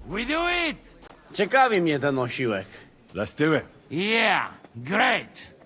We do it! Ciekawi mnie ten osiłek. Let's do it. Yeah, great!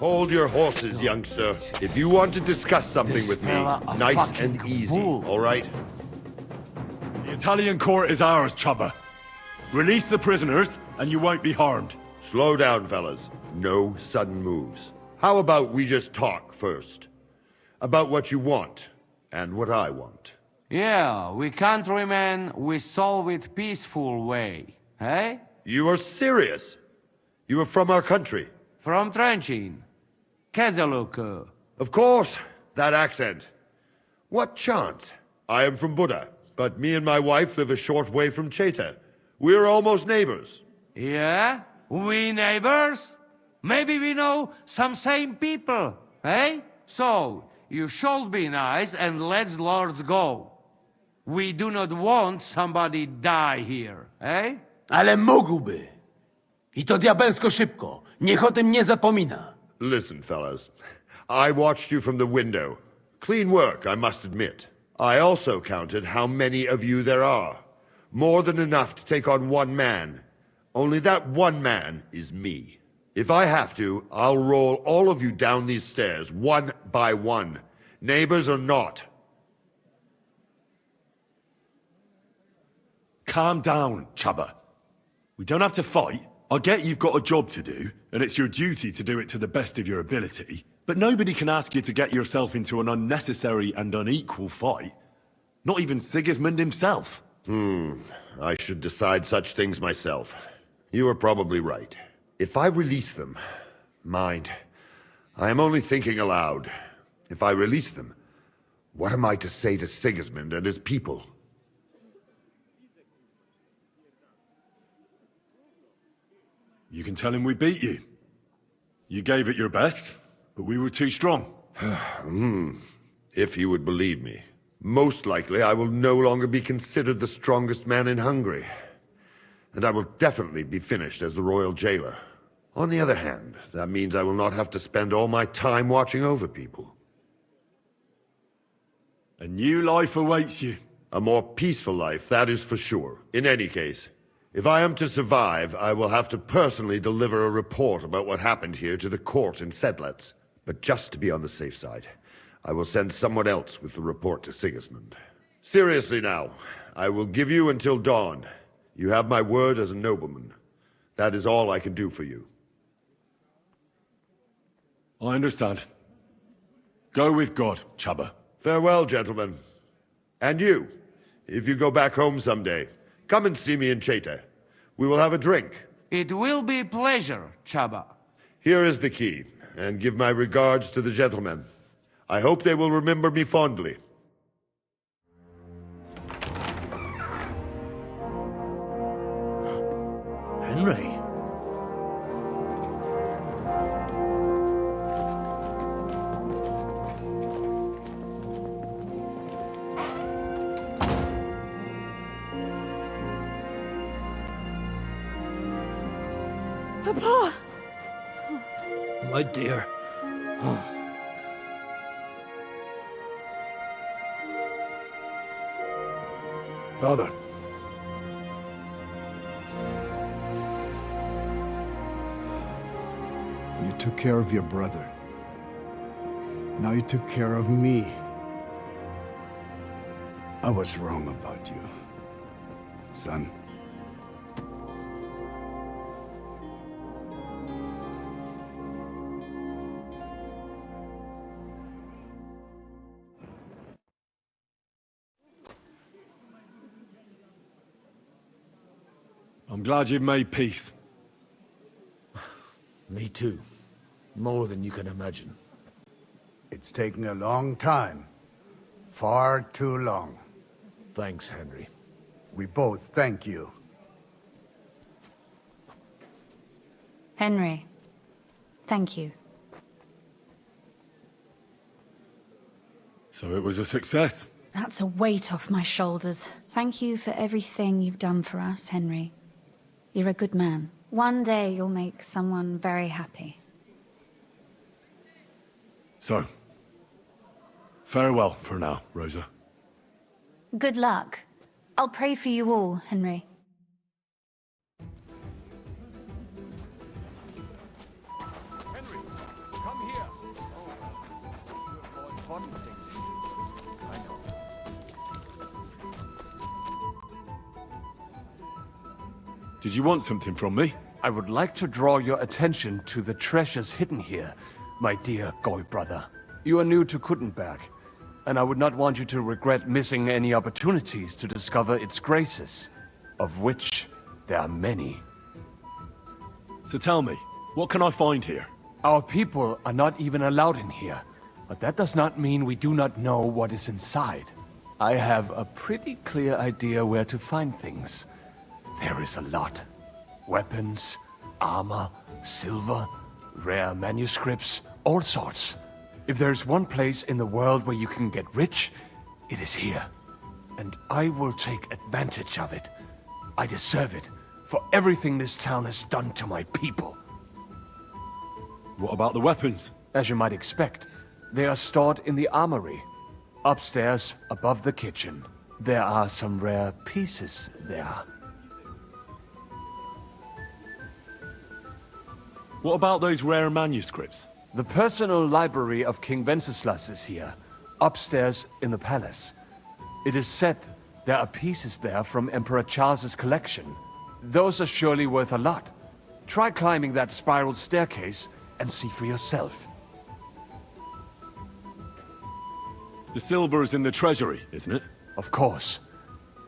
Hold your horses, youngster. If you want to discuss something This with me, fella a nice fucking and easy, fool. all right? The Italian court is ours, Chubba. Release the prisoners, and you won't be harmed. Slow down, fellas. No sudden moves. How about we just talk first? About what you want, and what I want. Yeah, we countrymen, we solve it peaceful way. Hey? You are serious? You are from our country? From Trenchin. Kezeluk. Of course, that accent. What chance? I am from Buddha, but me and my wife live a short way from Cheta. We're almost neighbors. Yeah? We neighbors? Maybe we know some same people, eh? So, you should be nice and let's Lord go. We do not want somebody die here, eh? Ale mógłby. I to diabelsko szybko. Niech o tym nie zapomina. Listen, fellas. I watched you from the window. Clean work, I must admit. I also counted how many of you there are. More than enough to take on one man. Only that one man is me. If I have to, I'll roll all of you down these stairs, one by one. Neighbors or not. Calm down, Chubba. We don't have to fight. I get you've got a job to do, and it's your duty to do it to the best of your ability. But nobody can ask you to get yourself into an unnecessary and unequal fight. Not even Sigismund himself. I should decide such things myself. You are probably right. If I release them, mind, I am only thinking aloud. If I release them, what am I to say to Sigismund and his people? You can tell him we beat you. You gave it your best, but we were too strong. If he would believe me. Most likely I will no longer be considered the strongest man in Hungary. And I will definitely be finished as the royal jailer. On the other hand, that means I will not have to spend all my time watching over people. A new life awaits you. A more peaceful life, that is for sure. In any case, if I am to survive, I will have to personally deliver a report about what happened here to the court in Sedlec. But just to be on the safe side, I will send someone else with the report to Sigismund. Seriously now, I will give you until dawn. You have my word as a nobleman. That is all I can do for you. I understand. Go with God, Chubba. Farewell, gentlemen. And you, if you go back home someday, come and see me in Cheta. We will have a drink. It will be a pleasure, Chaba. Here is the key, and give my regards to the gentlemen. I hope they will remember me fondly. Henry. Papa! My dear. Father. took care of your brother. Now you took care of me. I was wrong about you, son. I'm glad you've made peace. Me too. More than you can imagine. It's taken a long time. Far too long. Thanks, Henry. We both thank you. Henry, thank you. So it was a success. That's a weight off my shoulders. Thank you for everything you've done for us, Henry. You're a good man. One day you'll make someone very happy. So, farewell for now, Rosa. Good luck. I'll pray for you all, Henry. Henry, come here. You have more important things to do. I know. Did you want something from me? I would like to draw your attention to the treasures hidden here, my dear Goy brother. You are new to Kuttenberg, and I would not want you to regret missing any opportunities to discover its graces, of which there are many. So tell me, what can I find here? Our people are not even allowed in here, but that does not mean we do not know what is inside. I have a pretty clear idea where to find things. There is a lot. Weapons, armor, silver, rare manuscripts, all sorts. If there's one place in the world where you can get rich, it is here. And I will take advantage of it. I deserve it for everything this town has done to my people. What about the weapons? As you might expect, they are stored in the armory, upstairs above the kitchen. There are some rare pieces there. What about those rare manuscripts? The personal library of King Wenceslas is here, upstairs in the palace. It is said there are pieces there from Emperor Charles's collection. Those are surely worth a lot. Try climbing that spiral staircase and see for yourself. The silver is in the treasury, isn't it? Of course.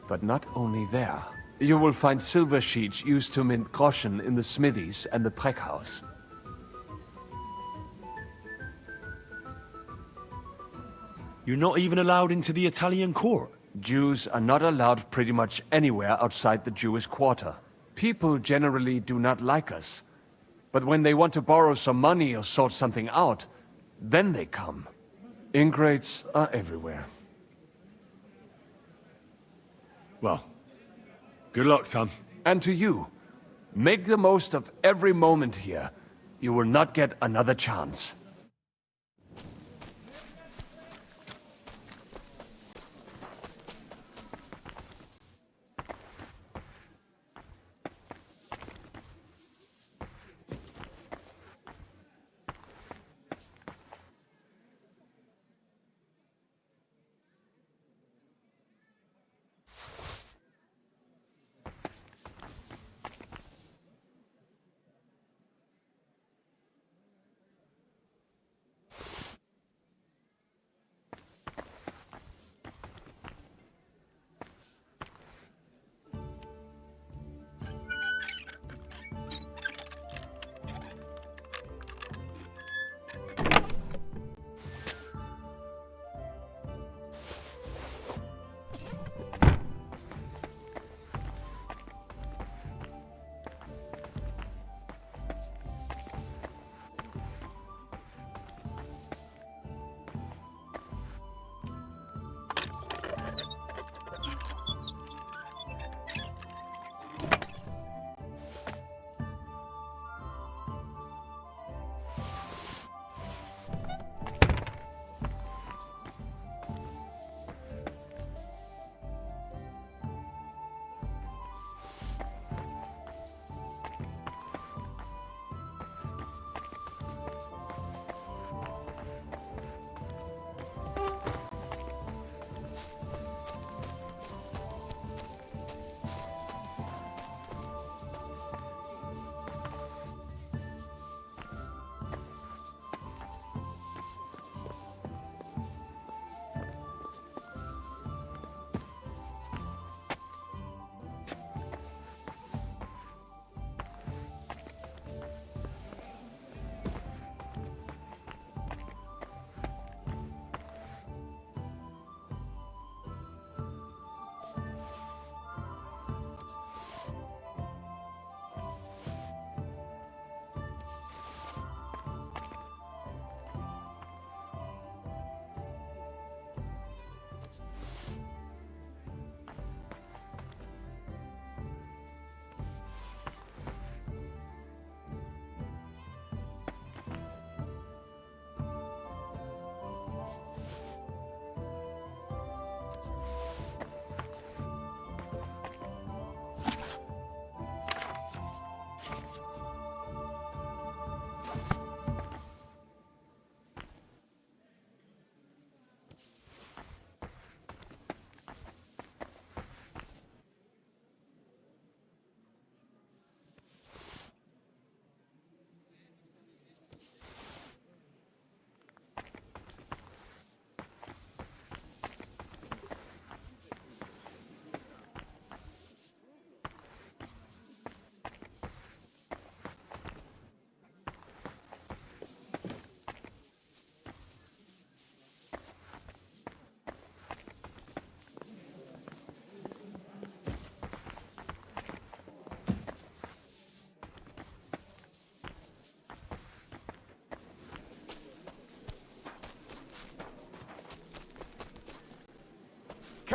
But not only there. You will find silver sheets used to mint groschen in the smithies and the Preckhouse. You're not even allowed into the Italian court. Jews are not allowed pretty much anywhere outside the Jewish quarter. People generally do not like us. But when they want to borrow some money or sort something out, then they come. Ingrates are everywhere. Well, good luck, son. And to you, make the most of every moment here. You will not get another chance.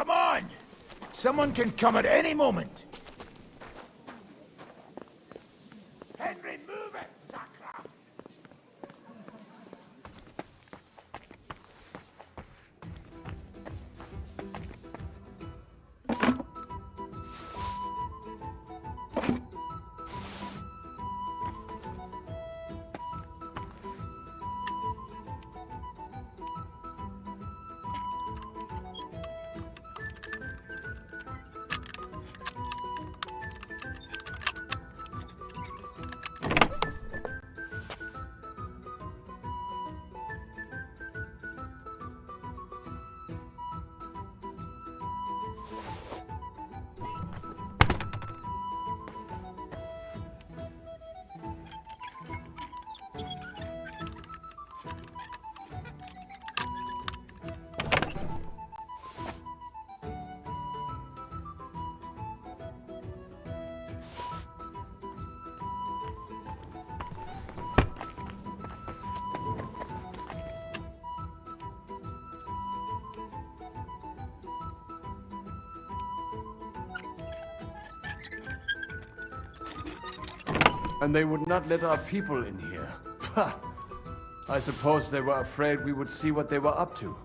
come on! Someone can come at any moment. Henry, move it, Sacra! And they would not let our people in here. I suppose they were afraid we would see what they were up to.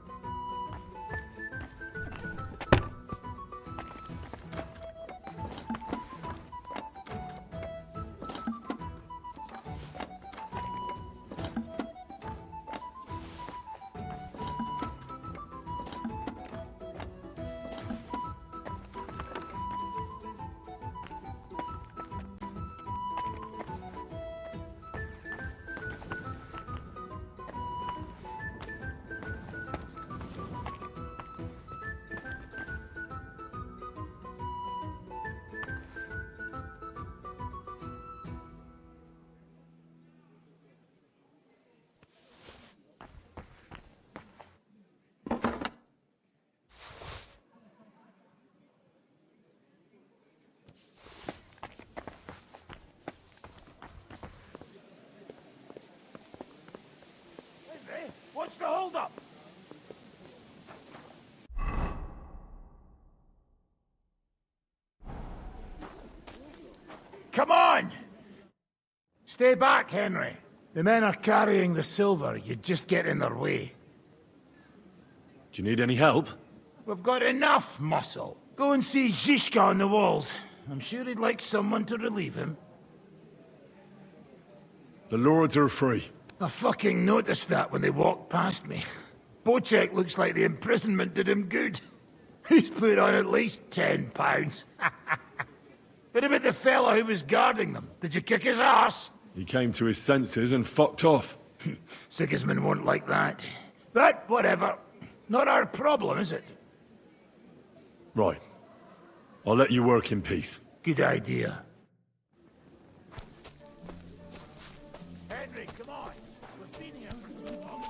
What's the holdup? Come on! Stay back, Henry. The men are carrying the silver. You just get in their way. Do you need any help? We've got enough muscle. Go and see Zizka on the walls. I'm sure he'd like someone to relieve him. The lords are free. I fucking noticed that when they walked past me. Bocek looks like the imprisonment did him good. He's put on at least £10. What about the fellow who was guarding them? Did you kick his ass? He came to his senses and fucked off. Sigismund won't like that. But whatever. Not our problem, is it? Right. I'll let you work in peace. Good idea. Henry, come on. We've been here for too long.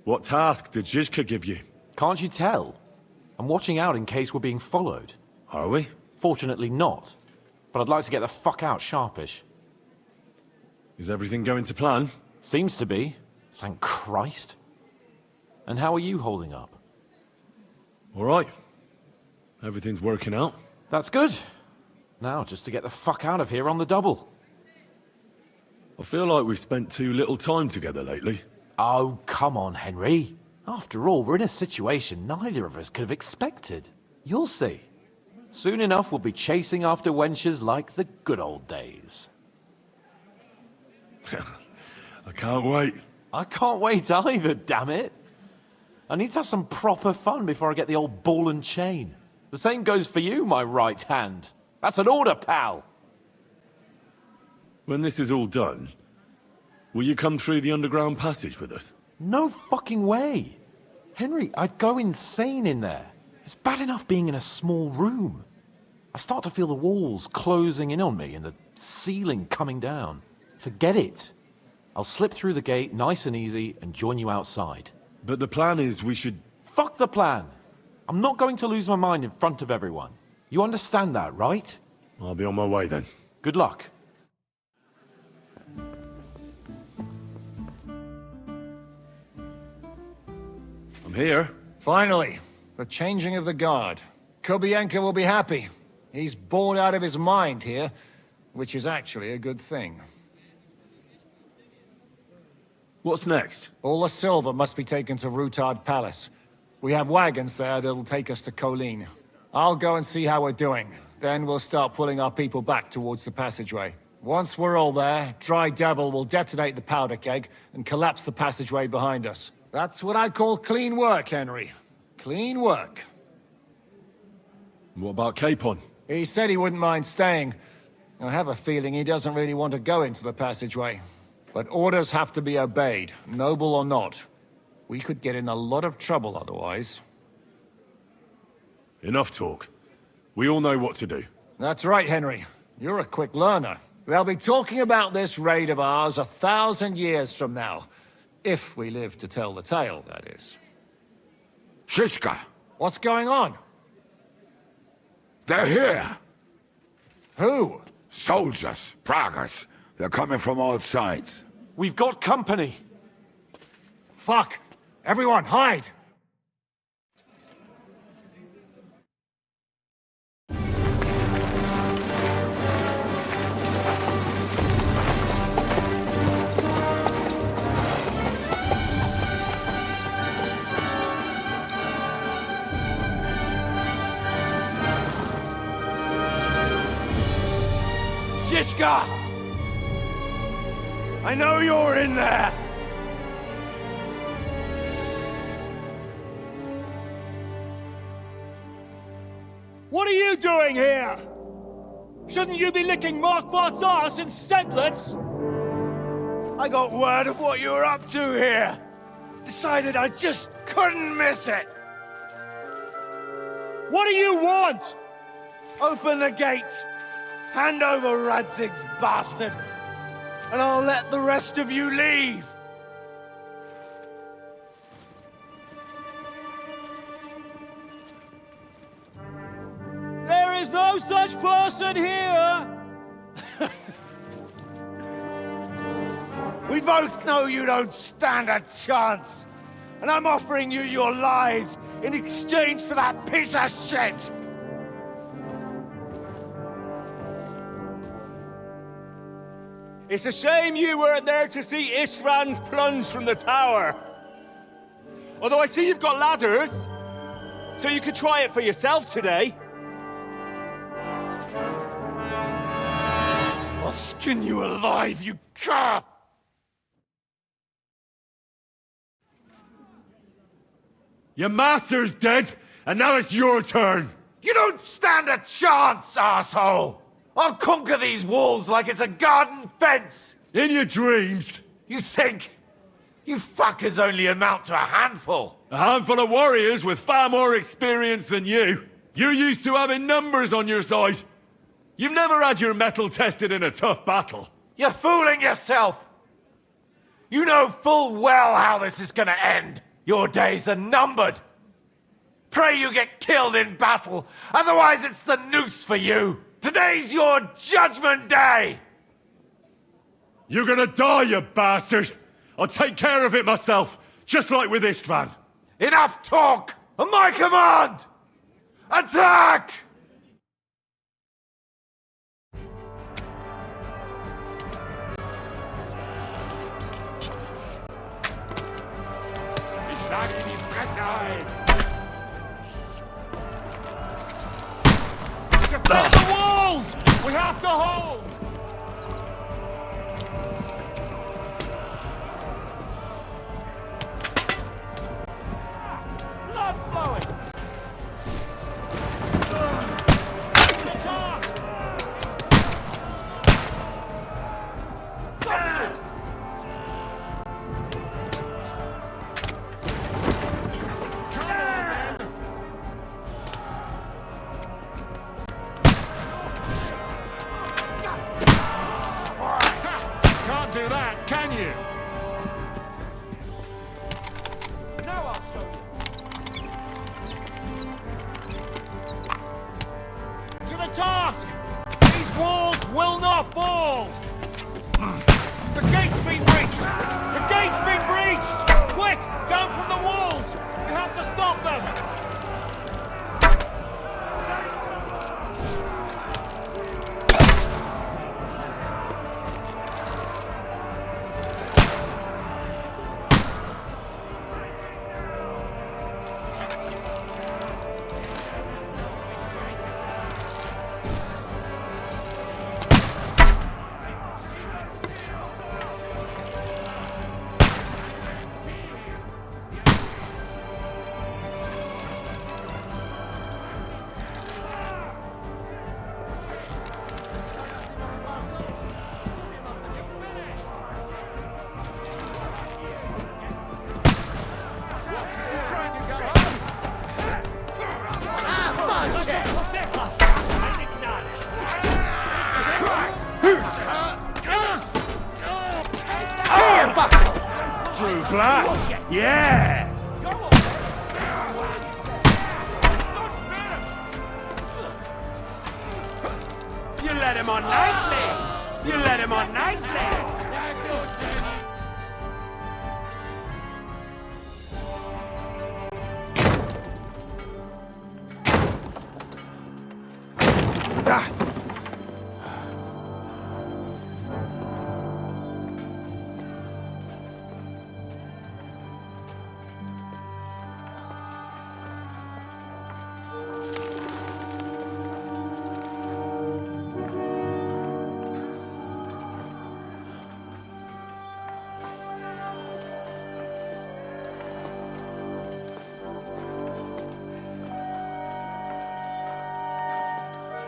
What task did Zizka give you? Can't you tell? I'm watching out in case we're being followed. Are we? Fortunately not. But I'd like to get the fuck out sharpish. Is everything going to plan? Seems to be. Thank Christ. And how are you holding up? All right. Everything's working out. That's good. Now, just to get the fuck out of here on the double. I feel like we've spent too little time together lately. Oh, come on, Henry. After all, we're in a situation neither of us could have expected. You'll see. Soon enough, we'll be chasing after wenches like the good old days. I can't wait. I can't wait either, damn it. I need to have some proper fun before I get the old ball and chain. The same goes for you, my right hand. That's an order, pal. When this is all done, will you come through the underground passage with us? No fucking way. Henry, I'd go insane in there. It's bad enough being in a small room. I start to feel the walls closing in on me and the ceiling coming down. Forget it. I'll slip through the gate nice and easy and join you outside. But the plan is we should... Fuck the plan. I'm not going to lose my mind in front of everyone. You understand that, right? I'll be on my way then. Good luck. I'm here. Finally, the changing of the guard. Kobienka will be happy. He's bored out of his mind here, which is actually a good thing. What's next? All the silver must be taken to Rutard Palace. We have wagons there that'll take us to Colleen. I'll go and see how we're doing. Then we'll start pulling our people back towards the passageway. Once we're all there, Dry Devil will detonate the powder keg and collapse the passageway behind us. That's what I call clean work, Henry. Clean work. What about Capon? He said he wouldn't mind staying. I have a feeling he doesn't really want to go into the passageway. But orders have to be obeyed, noble or not. We could get in a lot of trouble otherwise. Enough talk. We all know what to do. That's right, Henry. You're a quick learner. They'll be talking about this raid of ours 1,000 years from now. If we live to tell the tale, that is. Shishka, What's going on? they're here. Who? Soldiers, Pragas. They're coming from all sides. We've got company. Fuck! Everyone, hide! Shishka! I know you're in there! What are you doing here? Shouldn't you be licking Markvart's ass in Sedlitz? I got word of what you were up to here. Decided I just couldn't miss it. What do you want? Open the gate. Hand over Radzig's bastard. And I'll let the rest of you leave. There is no such person here! We both know you don't stand a chance. And I'm offering you your lives in exchange for that piece of shit. It's a shame you weren't there to see Ishran's plunge from the tower. Although I see you've got ladders, so you could try it for yourself today. I'll skin you alive, you cur! Your master's dead, and now it's your turn. You don't stand a chance, asshole! I'll conquer these walls like it's a garden fence! In your dreams. You think? You fuckers only amount to a handful. A handful of warriors with far more experience than you. You're used to having numbers on your side. You've never had your mettle tested in a tough battle. You're fooling yourself! You know full well how this is gonna end. Your days are numbered. Pray you get killed in battle, otherwise it's the noose for you. Today's your judgment day! You're gonna die, you bastard! I'll take care of it myself, just like with Istvan. Enough talk! On my command! Attack! Ich schlage in die Fresse ein! Defend the walls! We have to hold! Blood flowing! Can't do that, can you? Now I'll show you. To the task! These walls will not fall! The gate's been breached! The gate's been breached! Quick! Down from the walls! You have to stop them! True blood! Yeah! You let him on nicely! You let him on nicely!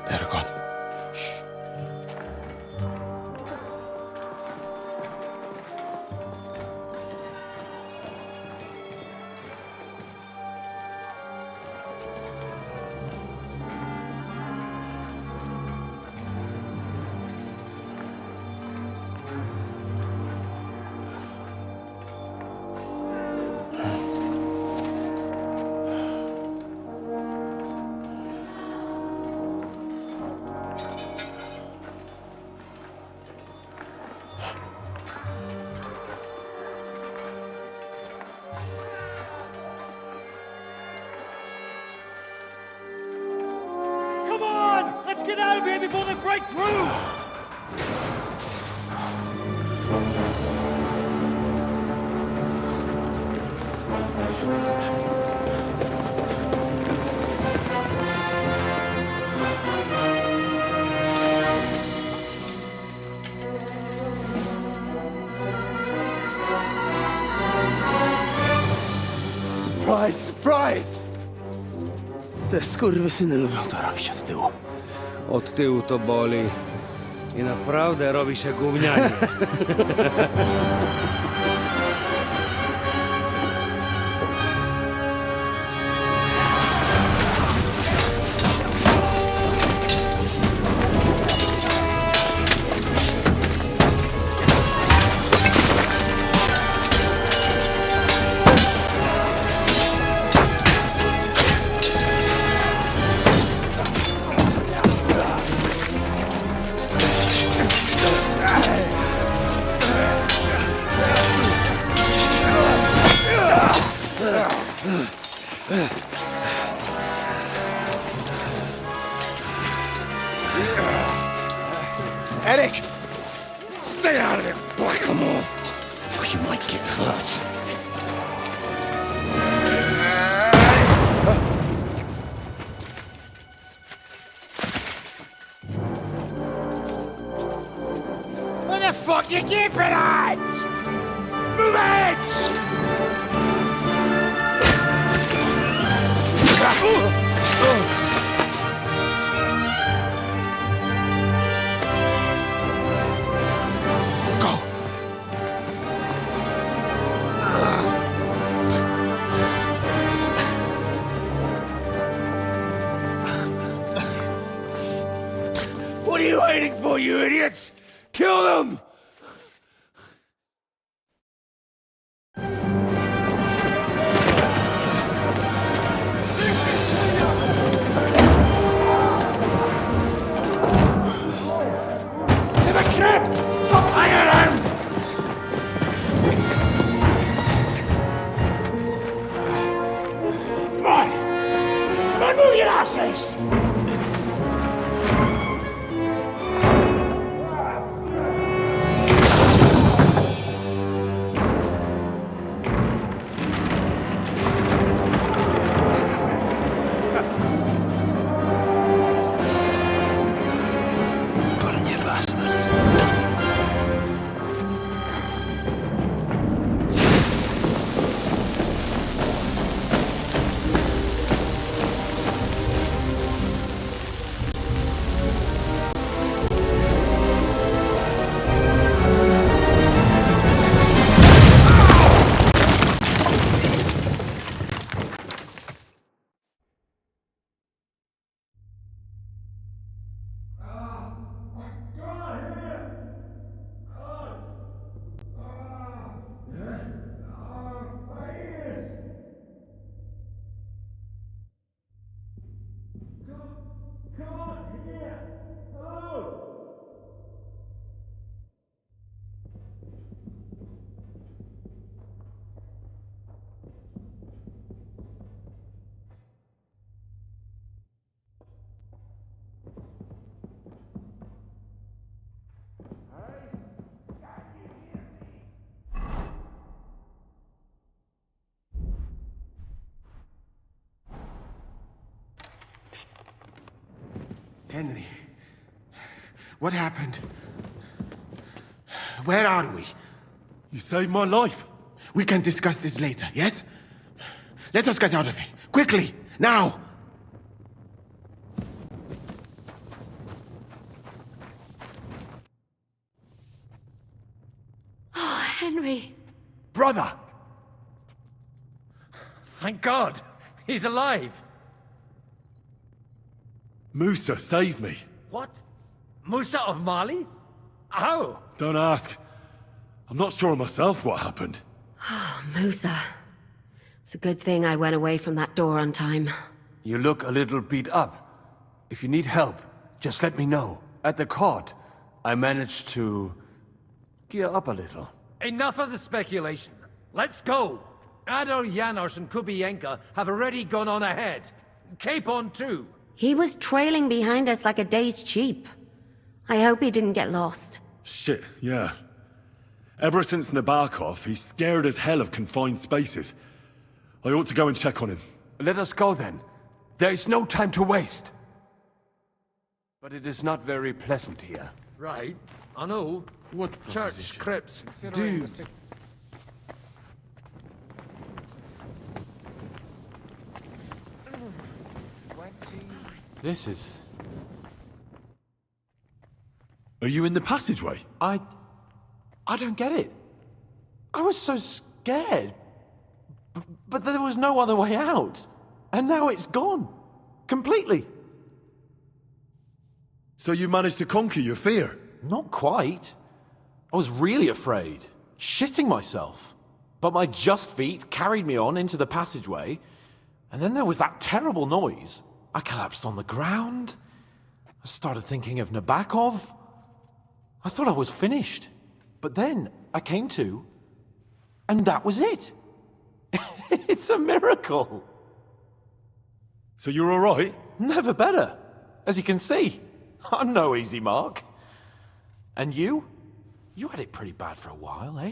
Eragon. Come on! Let's get out of here before they break through! Surprise, surprise! Te skurwysyny lubią to robić od tyłu. Od tyłu to boli. I naprawdę robi się gównianie. Eric! Stay out of it, Blackamoor! Or you might get hurt. What the fuck you keeping at? Move it! What are you waiting for, you idiots? Kill them! To the crypt! Fire them! Come on! Come on, move your asses! Henry, what happened? Where are we? You saved my life. We can discuss this later, yes? Let us get out of here. Quickly, now! Oh, Henry. Brother! Thank God! He's alive! Musa saved me. What? Musa of Mali? How? Don't ask. I'm not sure myself what happened. Musa. It's a good thing I went away from that door on time. You look a little beat up. If you need help, just let me know. At the court, I managed to gear up a little. Enough of the speculation. Let's go. Adar Janos and Kubienka have already gone on ahead. Capon too. He was trailing behind us like a dazed sheep. I hope he didn't get lost. Shit, yeah. Ever since Nabokov, he's scared as hell of confined spaces. I ought to go and check on him. Let us go then. There is no time to waste. But it is not very pleasant here. Right, I know. What church, crypts, do. This is... Are you in the passageway? I don't get it. I was so scared. But there was no other way out. And now it's gone. Completely. So you managed to conquer your fear? Not quite. I was really afraid. Shitting myself. But my just feet carried me on into the passageway. And then there was that terrible noise. I collapsed on the ground. I started thinking of Nabokov. I thought I was finished. But then I came to, and that was it. It's a miracle. So you're all right? Never better. As you can see, I'm no easy mark. And you? You had it pretty bad for a while, eh?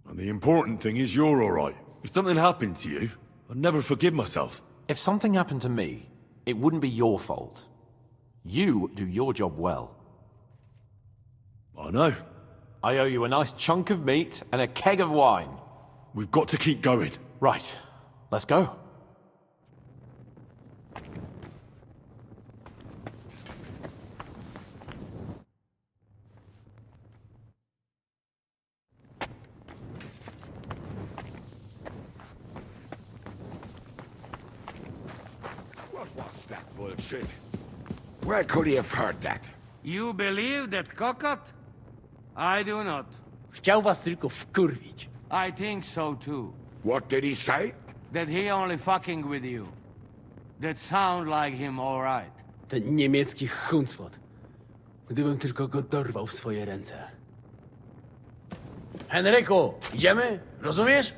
And the important thing is you're alright. If something happened to you, I'd never forgive myself. If something happened to me, it wouldn't be your fault. You do your job well. I know. I owe you a nice chunk of meat and a keg of wine. We've got to keep going. Right. Let's go. What was that bullshit? Where could he have heard that? You believe that cockot? I do not. Chciał was tylko wkurwić. I think so too. What did he say? That he only fucking with you. That sound like him alright. Ten niemiecki chuncwot. Gdybym tylko go dorwał w swoje ręce. Henryku, idziemy? Rozumiesz?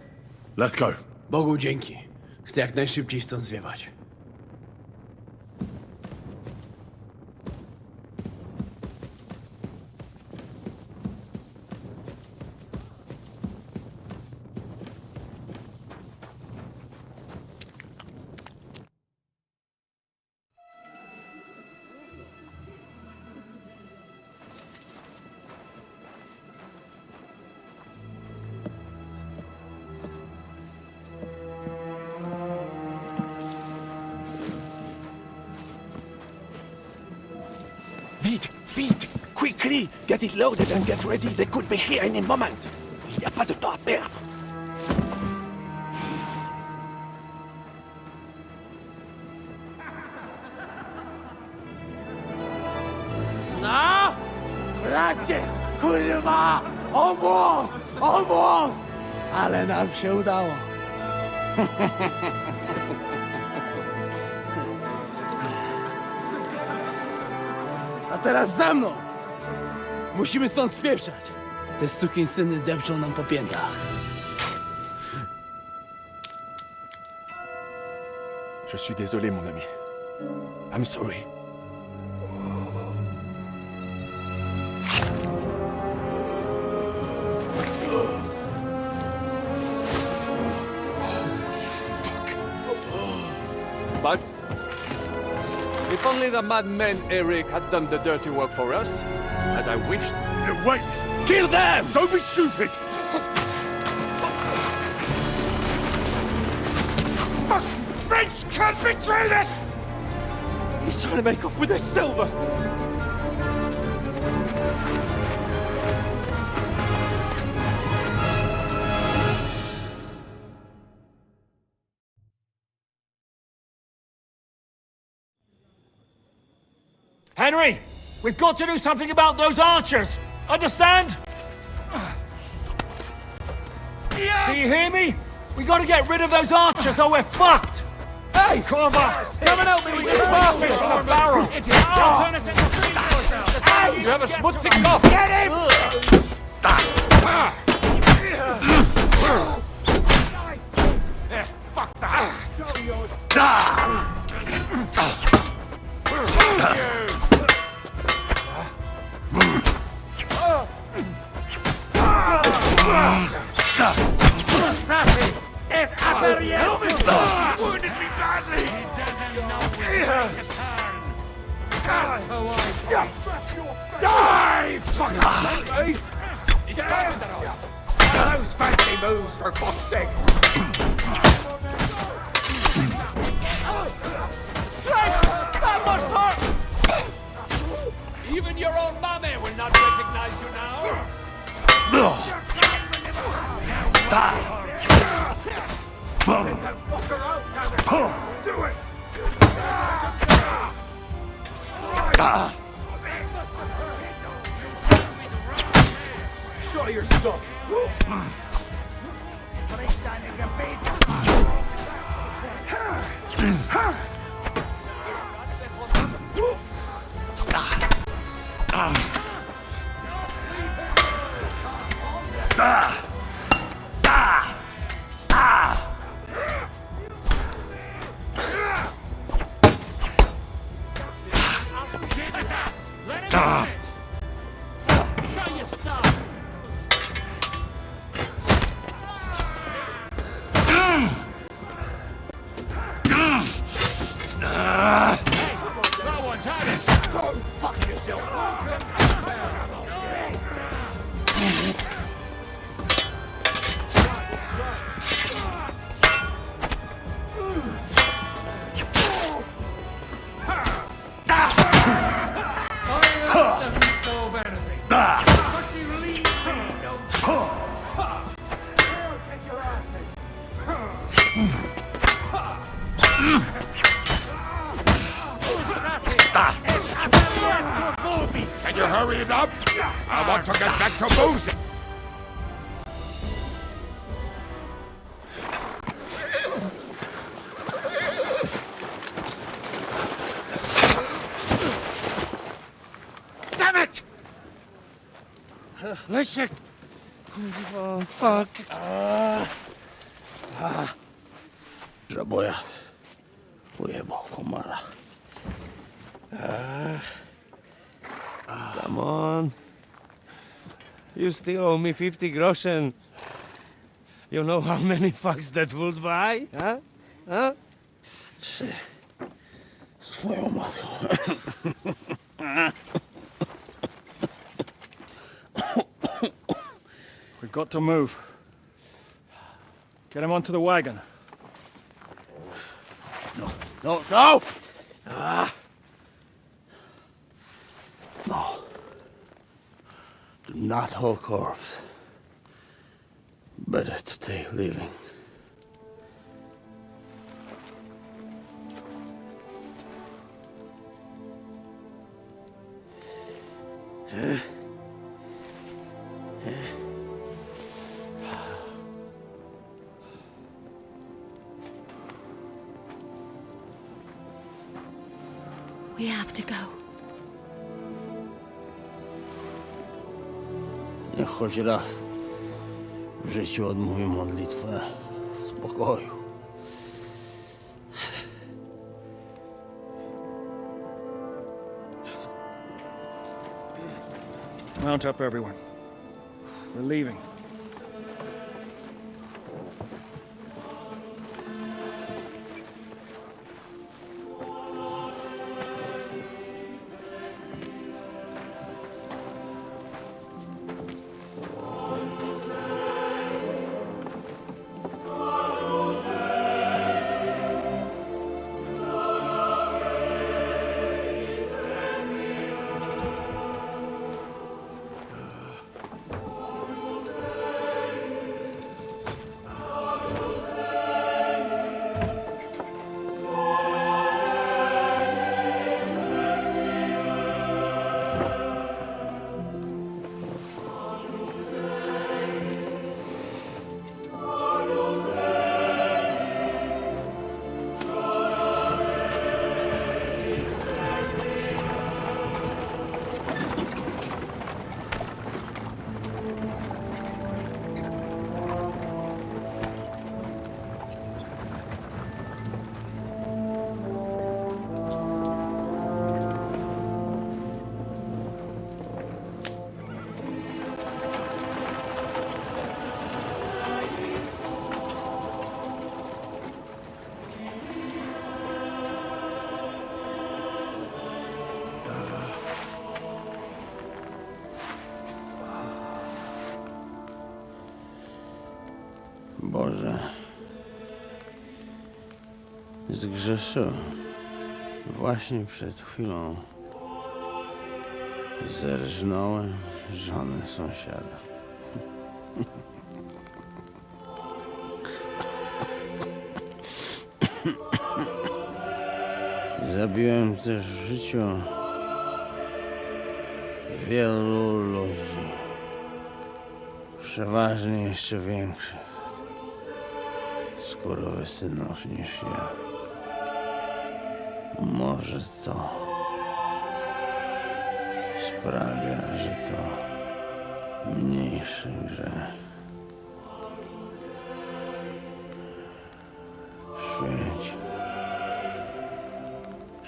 Let's go. Bogu dzięki. Chcę jak najszybciej stąd zwiewać. Vite! Quickly! Get it loaded and get ready. They could be here any moment. Il n'y a pas de temps à perdre. No! Bracie! Kurwa! Almost! Almost! Ale nam się udało. A teraz za mną! Musimy stąd spieprzać. Te sukinsyny depczą nam po piętach. Je suis désolé, mon ami. I'm sorry. But if only the madman Eric had done the dirty work for us, as I wished. Wait! Kill them! Don't be stupid! French can't betray us! He's trying to make up with his silver. Henry! We've got to do something about those archers! Understand? Do you hear me? We gotta get rid of those archers or we're fucked! Hey! Come on! Come and help me with this starfish in a barrel! Don't turn us into thieves! Hey! You have a schmutzig cough! Get him! Fuck that! Wounded me badly! He doesn't know when to turn! Die, fucker! Those fancy moves, for fuck's sake! That must hurt! Even your own mommy will not recognize you now! Do it! Show your stuff! That one's had it. Go fuck yourself. Can you hurry it up? I want to get back to moving. Damn it! Leszek! Kurwa, fuck. Żaboja. Ujebał komara. Come on. You still owe me 50 groschen. You know how many fucks that would buy? Huh? Huh? Swoją matką. We've got to move. Get him onto the wagon. No, no! No. Do not hold corpse. Better to take living. We have to go. Niech choć raz w życiu odmówię modlitwę w spokoju. Mount up, everyone. We're leaving. Boże, zgrzeszyłem. Właśnie przed chwilą zerżnąłem żonę sąsiada. Zabiłem też w życiu wielu ludzi, przeważnie jeszcze większych skurwysynów niż ja. Może to sprawia, że to mniejszy grzech. Święć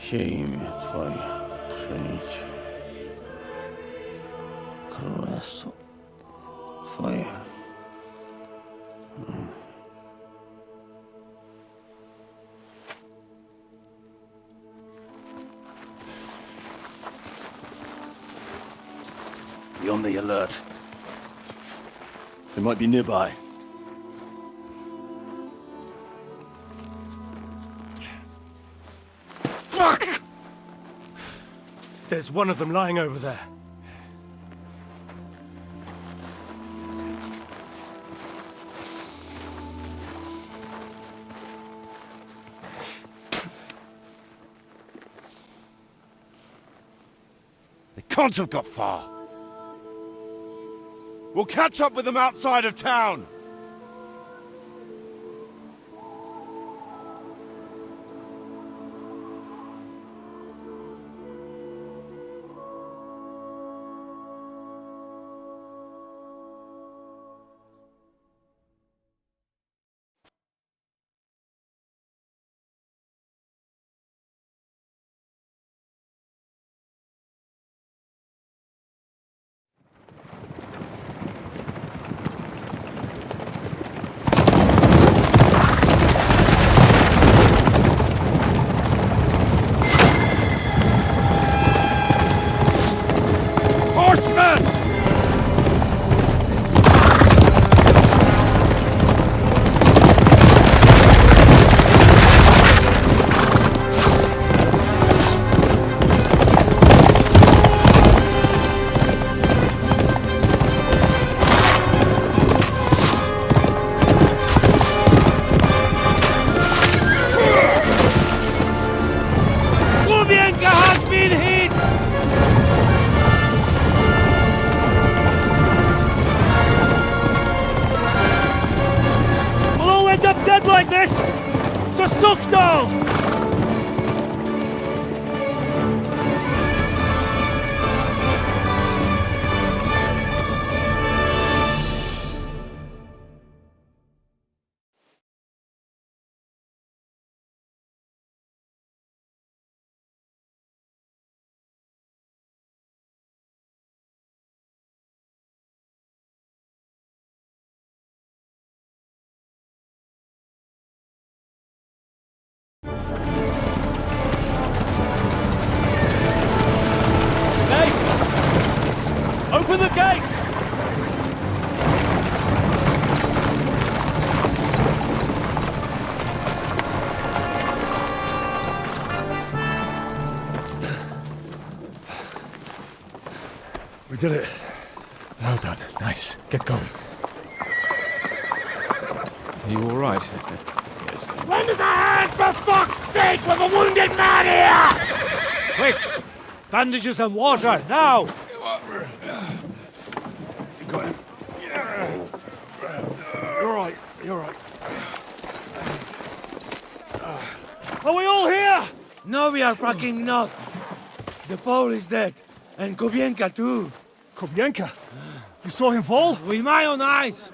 się imię Twoje, przyjdź królestwo Twoje. Be on the alert. They might be nearby. Fuck! There's one of them lying over there. They can't have got far. We'll catch up with them outside of town. Like this! Just suck down! Open the gate! We did it. Well done. Nice. Get going. Are you all right? Yes. Lend us a hand, for fuck's sake, with a wounded man here! Quick! Bandages and water, now! Got him. You're right, you're right. Are we all here? No, we are fucking not. The Pole is dead. And Kobienka too. Kobienka? You saw him fall? With my own eyes.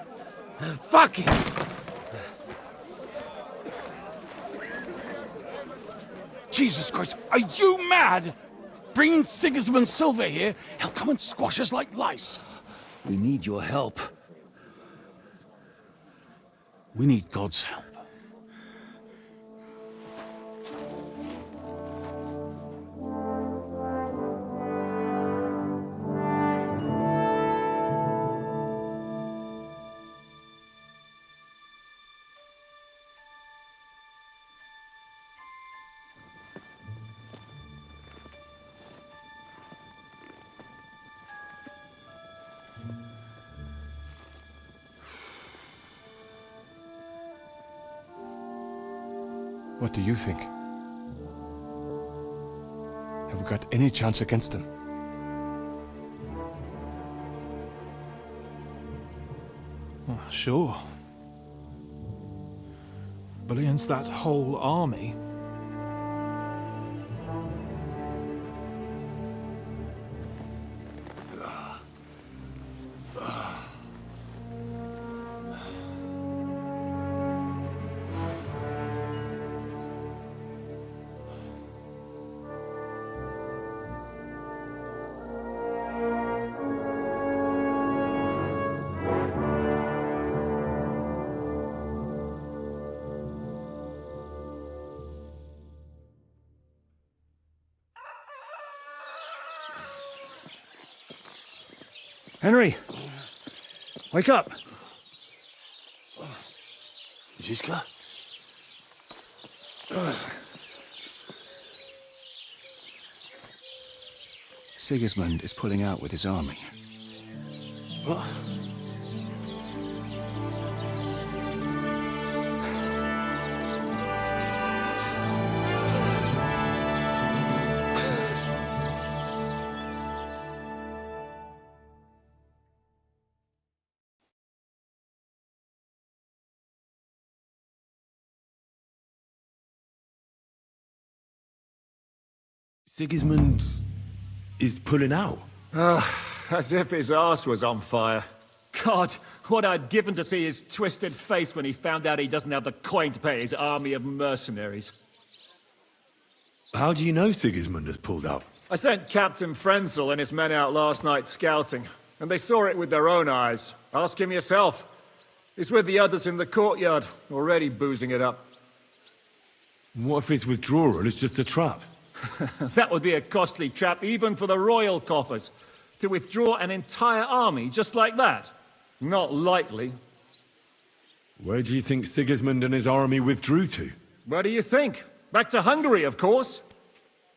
Fuck him. Jesus Christ, are you mad? Bringing Sigismund Silver here, he'll come and squash us like lice. We need your help. We need God's help. What do you think? Have we got any chance against them? Well, sure. But against that whole army... Henry! Wake up! Ziska? Sigismund is pulling out with his army. What? Sigismund is pulling out. As if his arse was on fire. God, what I'd given to see his twisted face when he found out he doesn't have the coin to pay his army of mercenaries. How do you know Sigismund has pulled out? I sent Captain Frenzel and his men out last night scouting, and they saw it with their own eyes. Ask him yourself. He's with the others in the courtyard, already boozing it up. What if his withdrawal is just a trap? That would be a costly trap even for the royal coffers. To withdraw an entire army just like that? Not likely. Where do you think Sigismund and his army withdrew to? Where do you think? Back to Hungary, of course.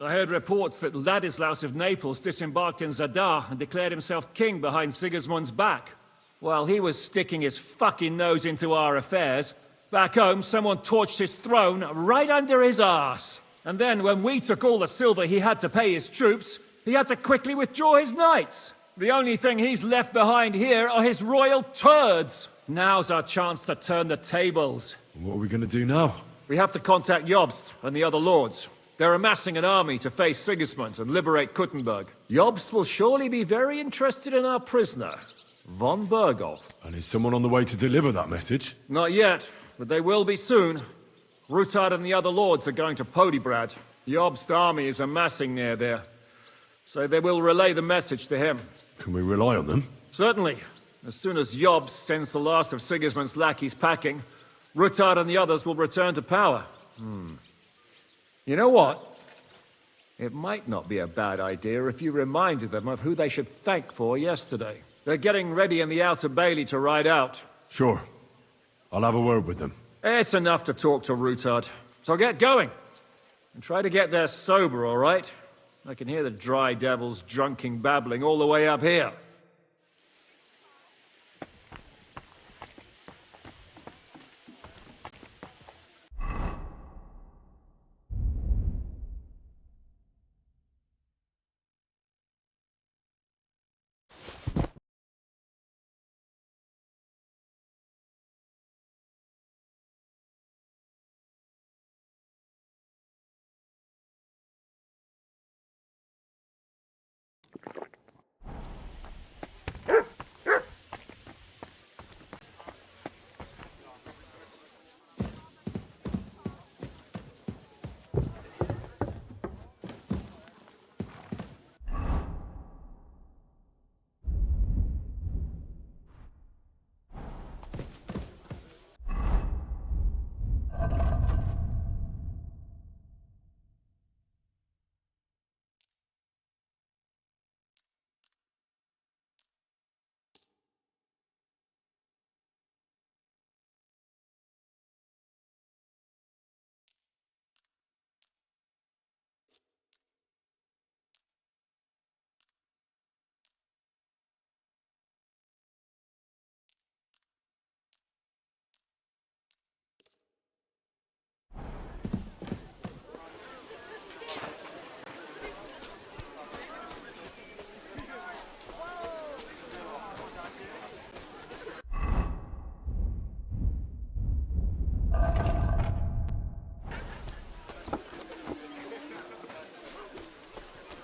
I heard reports that Ladislaus of Naples disembarked in Zadar and declared himself king behind Sigismund's back. While he was sticking his fucking nose into our affairs, back home someone torched his throne right under his arse. And then when we took all the silver he had to pay his troops, he had to quickly withdraw his knights. The only thing he's left behind here are his royal turds. Now's our chance to turn the tables. What are we gonna do now? We have to contact Jobst and the other lords. They're amassing an army to face Sigismund and liberate Kuttenberg. Jobst will surely be very interested in our prisoner, von Bergolf. And is someone on the way to deliver that message? Not yet, but they will be soon. Rutard and the other lords are going to Podibrad. Jobst's army is amassing near there. So they will relay the message to him. Can we rely on them? Certainly. As soon as Jobst sends the last of Sigismund's lackeys packing, Rutard and the others will return to power. You know what? It might not be a bad idea if you reminded them of who they should thank for yesterday. They're getting ready in the Outer Bailey to ride out. Sure. I'll have a word with them. It's enough to talk to Rutard. So get going. And try to get there sober, all right? I can hear the dry devils drunken babbling all the way up here.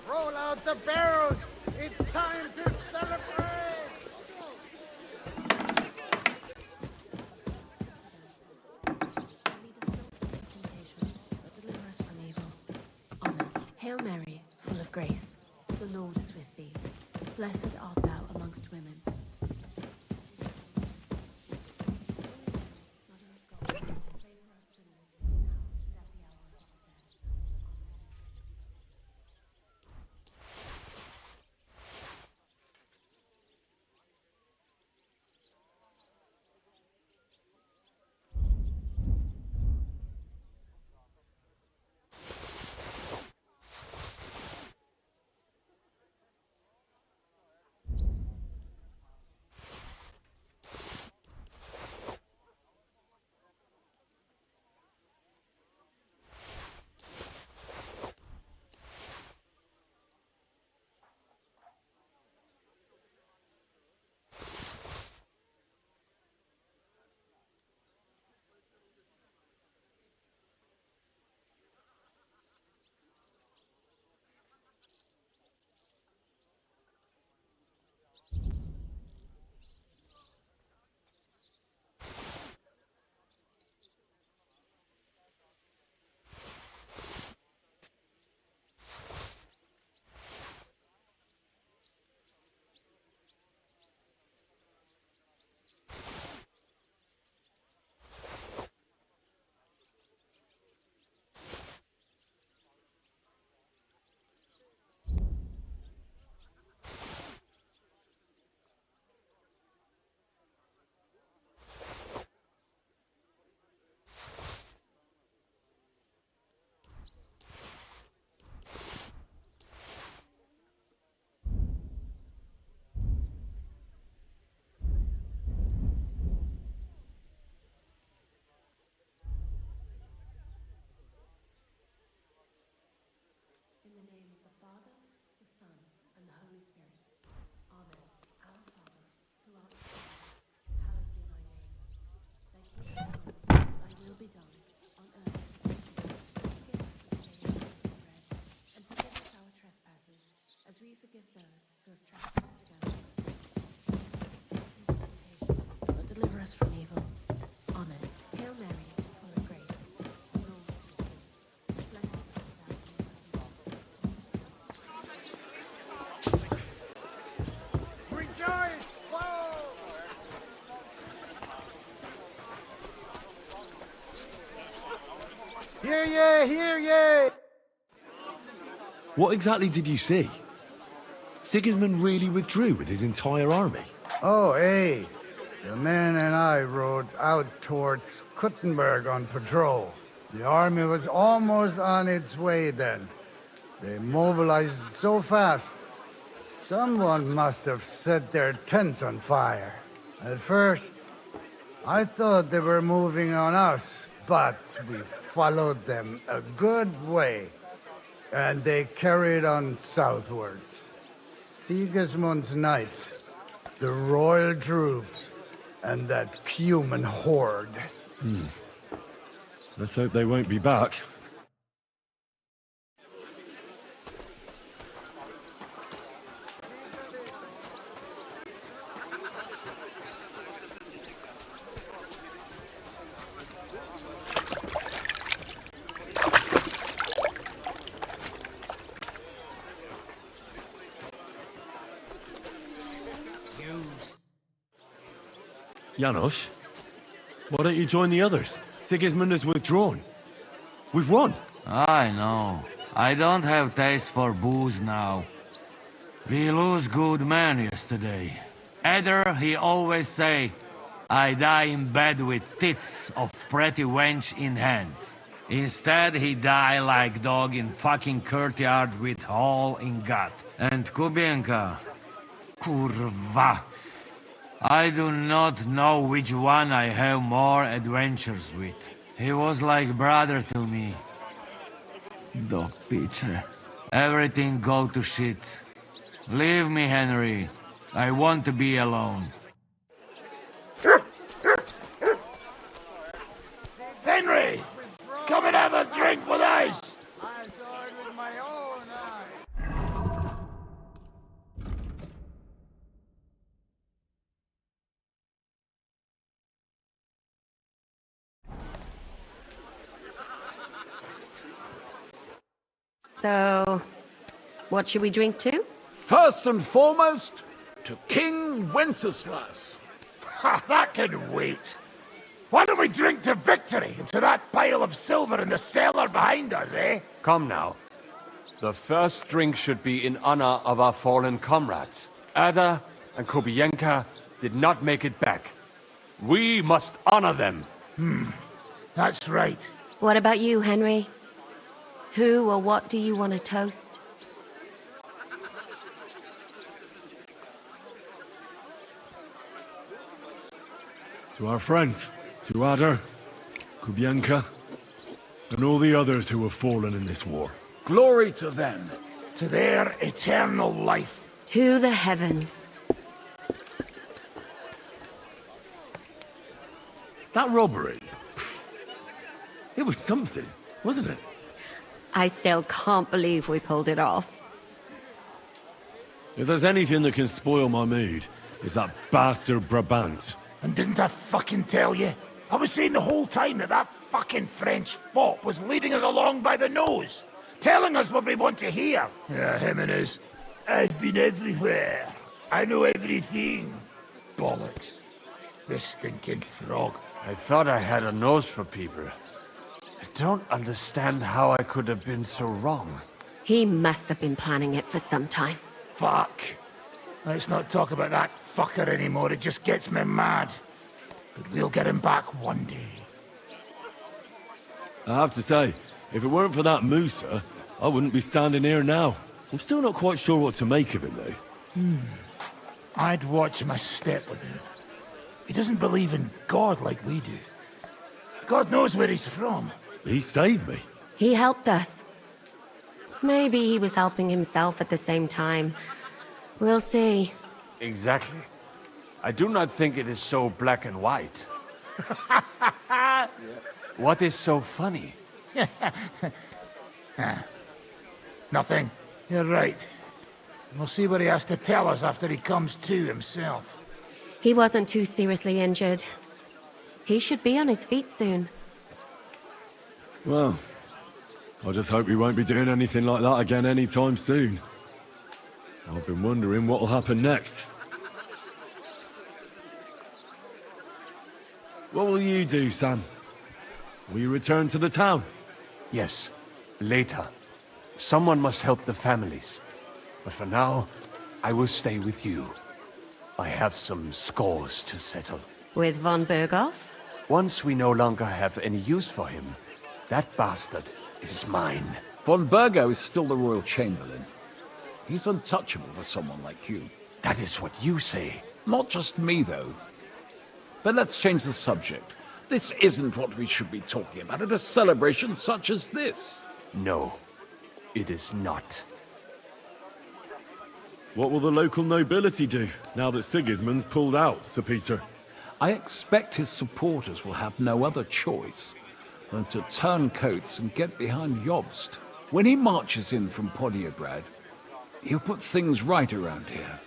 Roll out the barrels! It's time to celebrate! Hail Mary, full of grace, the Lord is with thee. Blessed art thou amongst women. the Holy Spirit. Amen. Our Father, who art in heaven, hallowed be thy name. Thy kingdom come, thy will be done, on earth as it is in heaven. Give us this day our daily bread, and forgive us our trespasses, as we forgive those who have trespassed against us. But deliver us from evil. Amen. Hail Mary, full of grace, the Lord is with thee. Blessed art thou among women. Rejoice! Hear ye! Hear ye! What exactly did you see? Sigismund really withdrew with his entire army? Oh, hey. The men and I rode out towards Kuttenberg on patrol. The army was almost on its way then. They mobilized so fast. Someone must have set their tents on fire. At first, I thought they were moving on us, but we followed them a good way, and they carried on southwards. Sigismund's knights, the royal troops, and that human horde. Let's hope they won't be back. Janos, why don't you join the others? Sigismund has withdrawn. We've won. I know. I don't have taste for booze now. We lose good men yesterday. Eder, he always say, I die in bed with tits of pretty wench in hands. Instead, he die like dog in fucking courtyard with hole in gut. And Kubienka, kurwa. I do not know which one I have more adventures with. He was like brother to me. Dog pitcher. Everything go to shit. Leave me, Henry. I want to be alone. Henry! Come and have a drink with us! I saw it with my own eyes. So, what should we drink to? First and foremost, to King Wenceslas. Ha, that can wait. Why don't we drink to victory and to that pile of silver in the cellar behind us, eh? Come now. The first drink should be in honor of our fallen comrades. Ada and Kubienka did not make it back. We must honor them. That's right. What about you, Henry? Who or what do you want to toast? To our friends, to Ada, Kubienka, and all the others who have fallen in this war. Glory to them. To their eternal life. To the heavens. That robbery, it was something, wasn't it? I still can't believe we pulled it off. If there's anything that can spoil my mood, it's that bastard Brabant. And didn't I fucking tell you? I was saying the whole time that fucking French fop was leading us along by the nose, telling us what we want to hear. Yeah, him and his, I've been everywhere. I know everything. Bollocks. This stinking frog. I thought I had a nose for people. I don't understand how I could have been so wrong. He must have been planning it for some time. Fuck. Let's not talk about that fucker anymore. It just gets me mad. But we'll get him back one day. I have to say, if it weren't for that Musa, I wouldn't be standing here now. I'm still not quite sure what to make of it, though. I'd watch my step with him. He doesn't believe in God like we do. God knows where he's from. He saved me. He helped us. Maybe he was helping himself at the same time. We'll see. Exactly. I do not think it is so black and white. What is so funny? Nothing. You're right. We'll see what he has to tell us after he comes to himself. He wasn't too seriously injured. He should be on his feet soon. Well, I just hope we won't be doing anything like that again anytime soon. I've been wondering what'll happen next. What will you do, Sam? Will you return to the town? Yes, later. Someone must help the families. But for now, I will stay with you. I have some scores to settle. With von Berghoff? Once we no longer have any use for him, that bastard is mine. Von Bergo is still the Royal Chamberlain. He's untouchable for someone like you. That is what you say. Not just me, though. But let's change the subject. This isn't what we should be talking about at a celebration such as this. No, it is not. What will the local nobility do, now that Sigismund's pulled out, Sir Peter? I expect his supporters will have no other choice than to turn coats and get behind Jobst. When he marches in from Podiebrad, he'll put things right around here.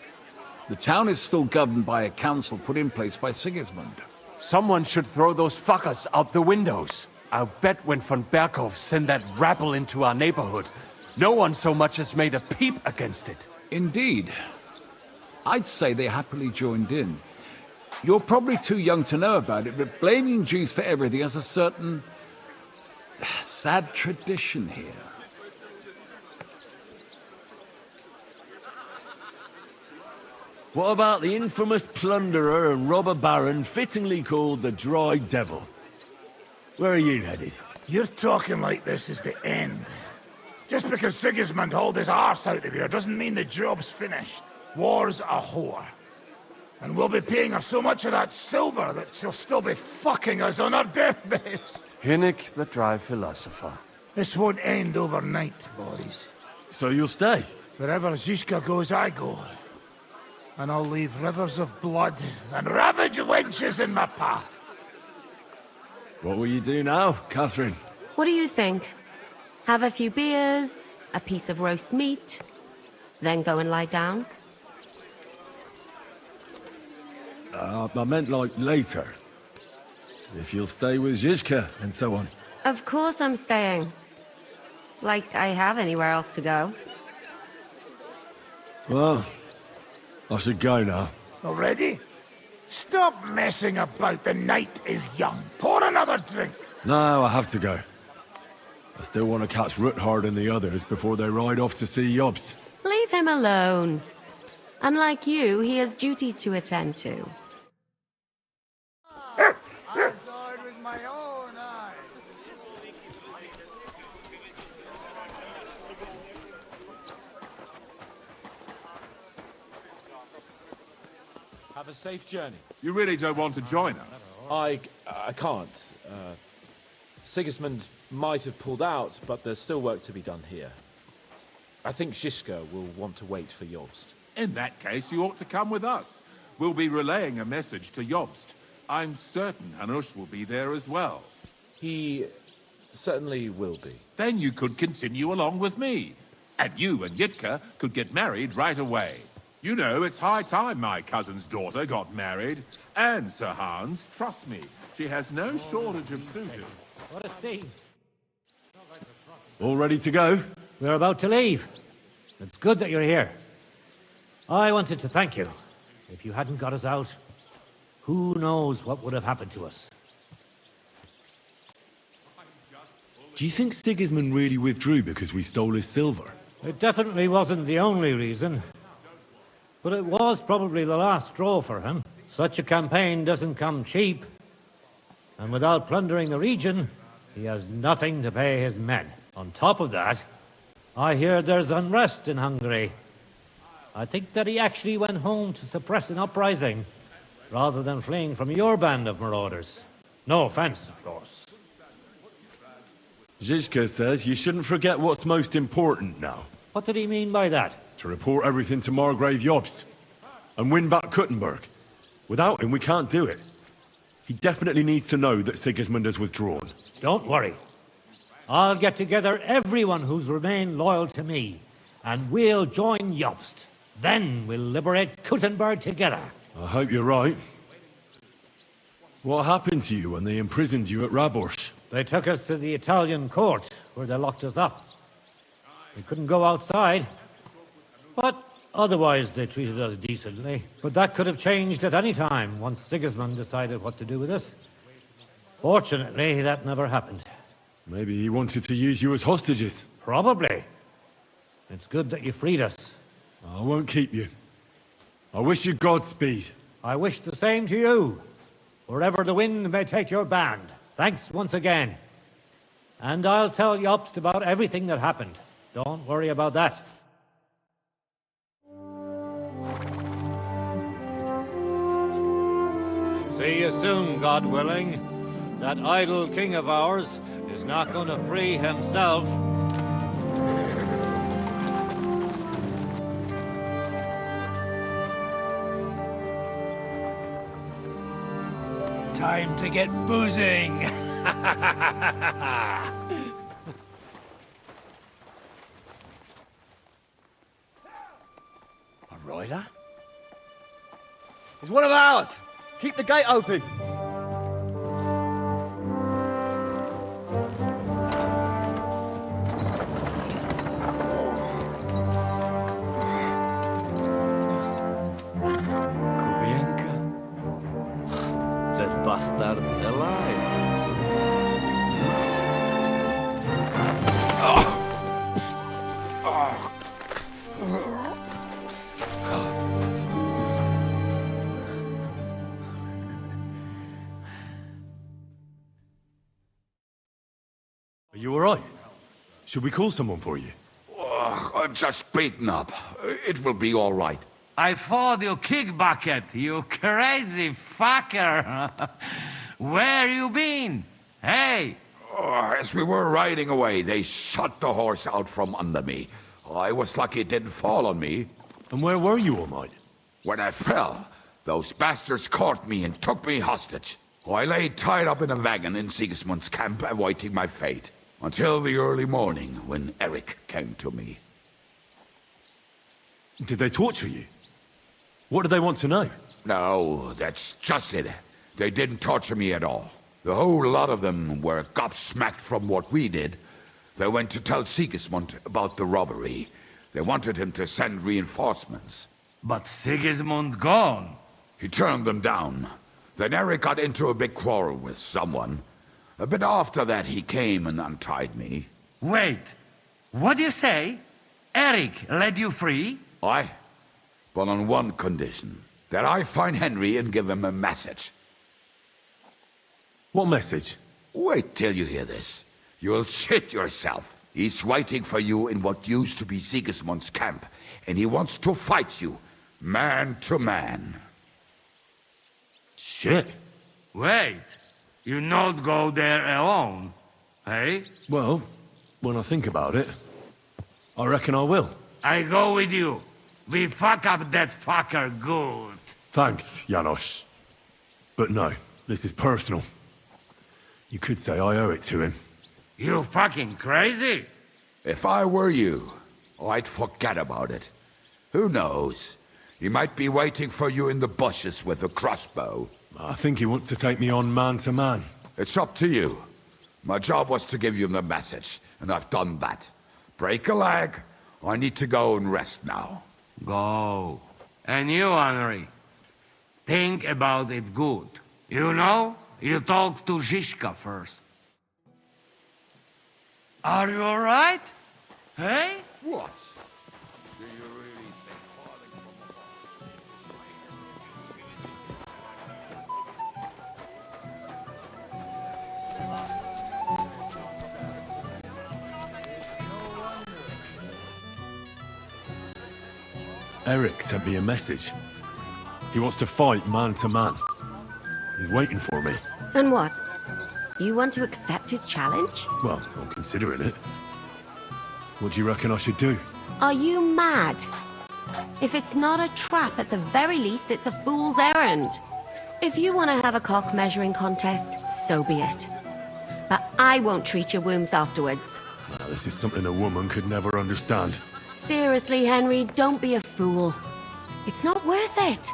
The town is still governed by a council put in place by Sigismund. Someone should throw those fuckers out the windows. I'll bet when von Berghoff sent that rabble into our neighborhood, no one so much as made a peep against it. Indeed. I'd say they happily joined in. You're probably too young to know about it, but blaming Jews for everything has a certain sad tradition here. What about the infamous plunderer and robber baron fittingly called the Dry Devil? Where are you headed? You're talking like this is the end. Just because Sigismund hauled his arse out of here doesn't mean the job's finished. War's a whore. And we'll be paying her so much of that silver that she'll still be fucking us on her deathbed. Hinnick, the dry philosopher. This won't end overnight, boys. So you'll stay? Wherever Zizka goes, I go. And I'll leave rivers of blood and ravaged wenches in my path. What will you do now, Catherine? What do you think? Have a few beers, a piece of roast meat, then go and lie down? I meant like later. If you'll stay with Zizka and so on. Of course I'm staying. Like I have anywhere else to go. Well, I should go now. Already? Stop messing about. The night is young. Pour another drink. No, I have to go. I still want to catch Ruthard and the others before they ride off to see Jobst. Leave him alone. Unlike you, he has duties to attend to. I saw it with my own eyes. Have a safe journey. You really don't want to join us? I can't. Sigismund might have pulled out, but there's still work to be done here. I think Zizka will want to wait for Jobst. In that case, you ought to come with us. We'll be relaying a message to Jobst. I'm certain Hanush will be there as well. He certainly will be. Then you could continue along with me. And you and Yitka could get married right away. You know, it's high time my cousin's daughter got married. And, Sir Hans, trust me, she has no shortage of suitors. What a scene. All ready to go? We're about to leave. It's good that you're here. I wanted to thank you. If you hadn't got us out, who knows what would have happened to us. Do you think Sigismund really withdrew because we stole his silver? It definitely wasn't the only reason. But it was probably the last straw for him. Such a campaign doesn't come cheap. And without plundering the region, he has nothing to pay his men. On top of that, I hear there's unrest in Hungary. I think that he actually went home to suppress an uprising, rather than fleeing from your band of marauders. No offense, of course. Zizka says you shouldn't forget what's most important now. What did he mean by that? To report everything to Margrave Jobst. And win back Kuttenberg. Without him, we can't do it. He definitely needs to know that Sigismund has withdrawn. Don't worry. I'll get together everyone who's remained loyal to me, and we'll join Jobst. Then we'll liberate Kuttenberg together. I hope you're right. What happened to you when they imprisoned you at Raborsch? They took us to the Italian court, where they locked us up. We couldn't go outside, but otherwise they treated us decently. But that could have changed at any time, once Sigismund decided what to do with us. Fortunately, that never happened. Maybe he wanted to use you as hostages. Probably. It's good that you freed us. I won't keep you. I wish you Godspeed. I wish the same to you. Wherever the wind may take your band. Thanks once again. And I'll tell Jobst about everything that happened. Don't worry about that. See you soon, God willing. That idle king of ours is not going to free himself. Time to get boozing. A rider? He's one of ours. Keep the gate open. Bastards alive. Are you all right? Should we call someone for you? I'm just beaten up. It will be all right. I fought you kick bucket, you crazy fucker. Where you been? Hey! As we were riding away, they shot the horse out from under me. I was lucky it didn't fall on me. And where were you all night? When I fell, those bastards caught me and took me hostage. I lay tied up in a wagon in Sigismund's camp, awaiting my fate. Until the early morning, when Eric came to me. Did they torture you? What do they want to know? No, that's just it. They didn't torture me at all. The whole lot of them were gobsmacked from what we did. They went to tell Sigismund about the robbery. They wanted him to send reinforcements. But Sigismund gone. He turned them down. Then Eric got into a big quarrel with someone. A bit after that, he came and untied me. Wait, what do you say? Eric led you free? Aye, but on one condition. That I find Henry and give him a message. What message? Wait till you hear this. You'll shit yourself. He's waiting for you in what used to be Sigismund's camp, and he wants to fight you, man to man. Shit. Wait, you not go there alone, eh? Well, when I think about it, I reckon I will. I go with you. We fuck up that fucker good. Thanks, Janos. But no, this is personal. You could say I owe it to him. You fucking crazy? If I were you, I'd forget about it. Who knows? He might be waiting for you in the bushes with a crossbow. I think he wants to take me on man to man. It's up to you. My job was to give you the message, and I've done that. Break a leg. I need to go and rest now. Go. And you, Henry, think about it good. You know, you talk to Zizka first. Are you all right? Hey? What? Do you really think falling from Eric sent me a message. He wants to fight man to man. He's waiting for me. And what? You want to accept his challenge? Well, I'm considering it. What do you reckon I should do? Are you mad? If it's not a trap, at the very least, it's a fool's errand. If you want to have a cock measuring contest, so be it. But I won't treat your wombs afterwards. Now, this is something a woman could never understand. Seriously, Henry, don't be a fool. It's not worth it.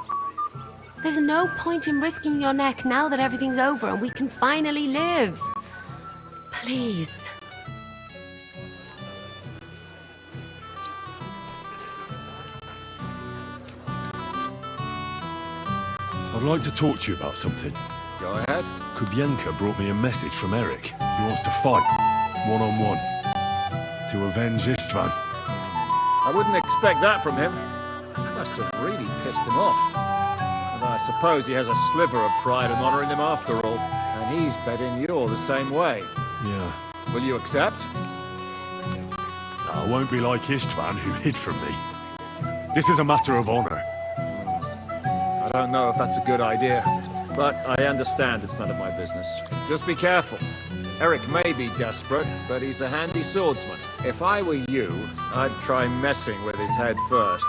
There's no point in risking your neck now that everything's over and we can finally live. Please. I'd like to talk to you about something. Go ahead. Kubienka brought me a message from Eric. He wants to fight, one-on-one, to avenge Istvan. I wouldn't expect that from him. Must have really pissed him off. And I suppose he has a sliver of pride and honor in him after all. And he's betting you're the same way. Yeah. Will you accept? I won't be like Istvan, who hid from me. This is a matter of honor. I don't know if that's a good idea, but I understand it's none of my business. Just be careful. Eric may be desperate, but he's a handy swordsman. If I were you, I'd try messing with his head first.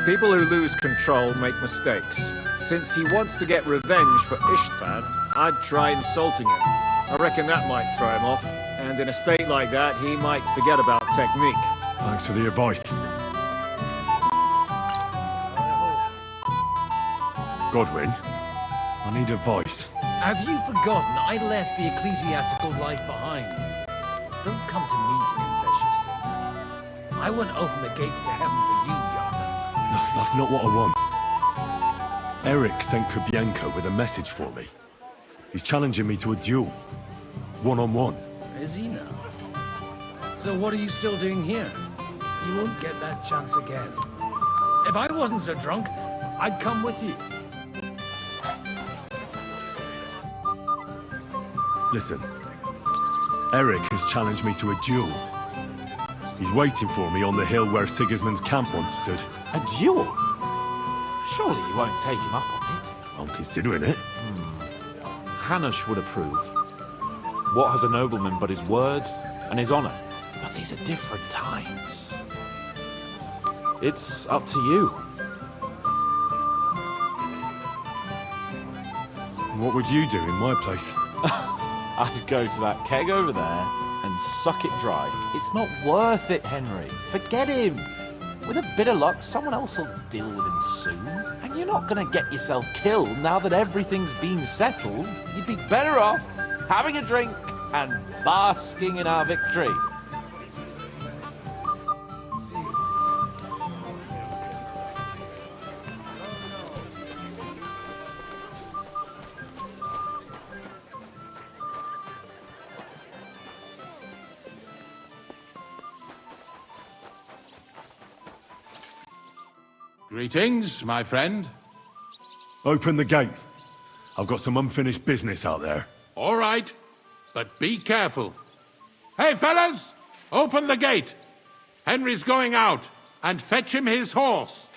People who lose control make mistakes. Since he wants to get revenge for Istvan, I'd try insulting him. I reckon that might throw him off, and in a state like that, he might forget about technique. Thanks for the advice. Godwin, I need advice. Have you forgotten I left the ecclesiastical life behind? Don't come to me to confess your sins. I won't open the gates to heaven for you, Yana. No, that's not what I want. Eric sent Kubienka with a message for me. He's challenging me to a duel. One-on-one. Is he now? So what are you still doing here? You won't get that chance again. If I wasn't so drunk, I'd come with you. Listen, Eric has challenged me to a duel. He's waiting for me on the hill where Sigismund's camp once stood. A duel? Surely you won't take him up on it. I'm considering it. Hanush would approve. What has a nobleman but his word and his honor? But these are different times. It's up to you. What would you do in my place? I'd go to that keg over there and suck it dry. It's not worth it, Henry. Forget him. With a bit of luck, someone else will deal with him soon. And you're not going to get yourself killed now that everything's been settled. You'd be better off having a drink and basking in our victory. Greetings, my friend. Open the gate. I've got some unfinished business out there. All right, but be careful. Hey, fellas! Open the gate. Henry's going out, and fetch him his horse.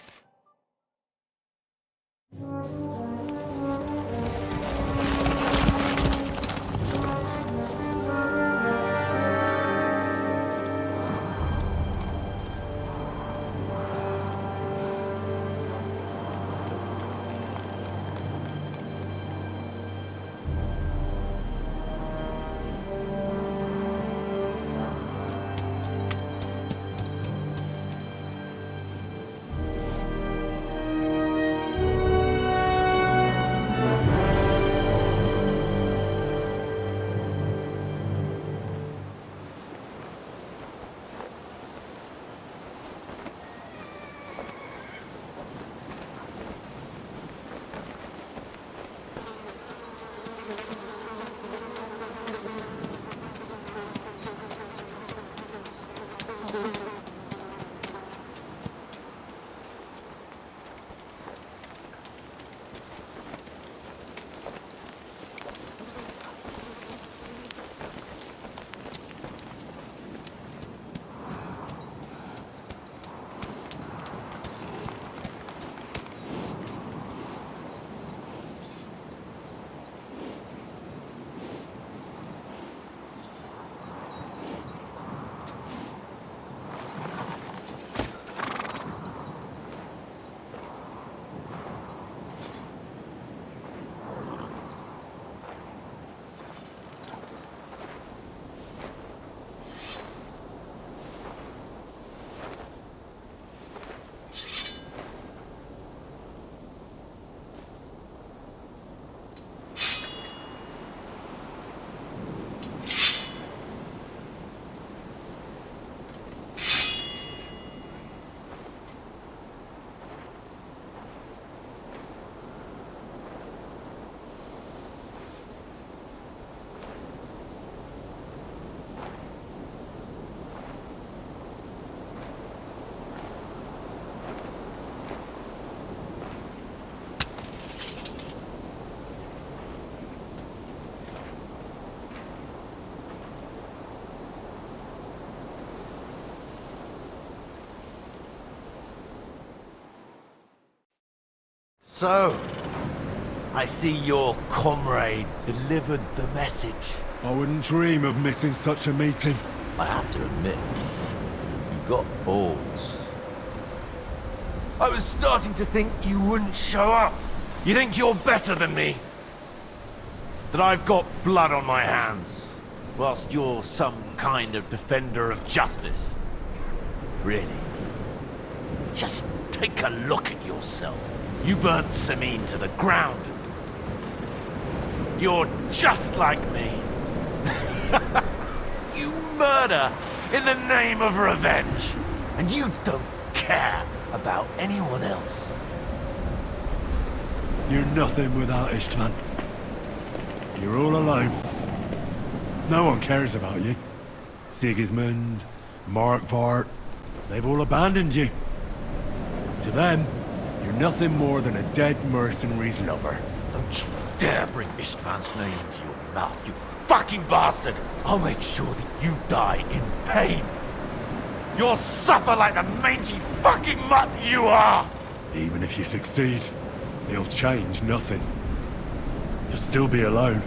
So, I see your comrade delivered the message. I wouldn't dream of missing such a meeting. I have to admit, you've got balls. I was starting to think you wouldn't show up. You think you're better than me? That I've got blood on my hands, whilst you're some kind of defender of justice. Really? Just take a look at yourself. You burnt Sameen to the ground. You're just like me. You murder in the name of revenge. And you don't care about anyone else. You're nothing without Istvan. You're all alone. No one cares about you. Sigismund, Markvart, they've all abandoned you. To them, you're nothing more than a dead mercenary's lover. Don't you dare bring Istvan's name into your mouth, you fucking bastard! I'll make sure that you die in pain. You'll suffer like the mangy fucking mutt you are! Even if you succeed, it'll change nothing. You'll still be alone.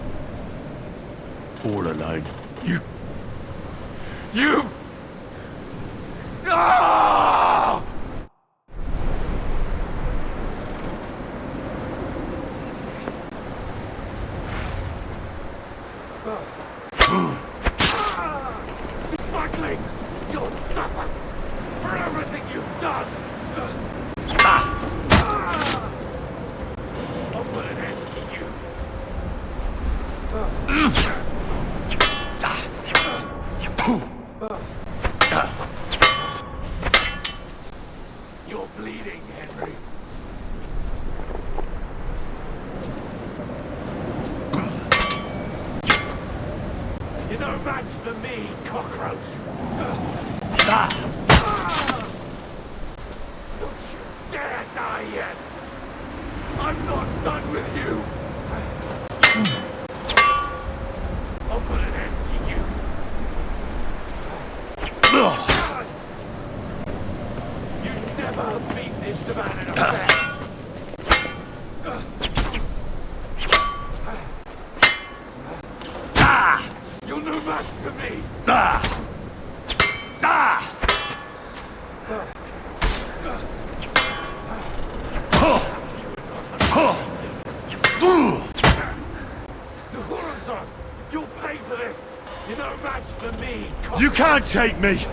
All alone. You... Ah! Fuckling! You'll suffer for everything you've done! I'll put an end to you. You're bleeding, Henry. You're no match for me, cockroach. Don't you dare die yet. I'm not done with you. I'll put an end to you. You never beat this man in a fight. You're no match for me. You'll pay for this. You're no match for me. You can't take me!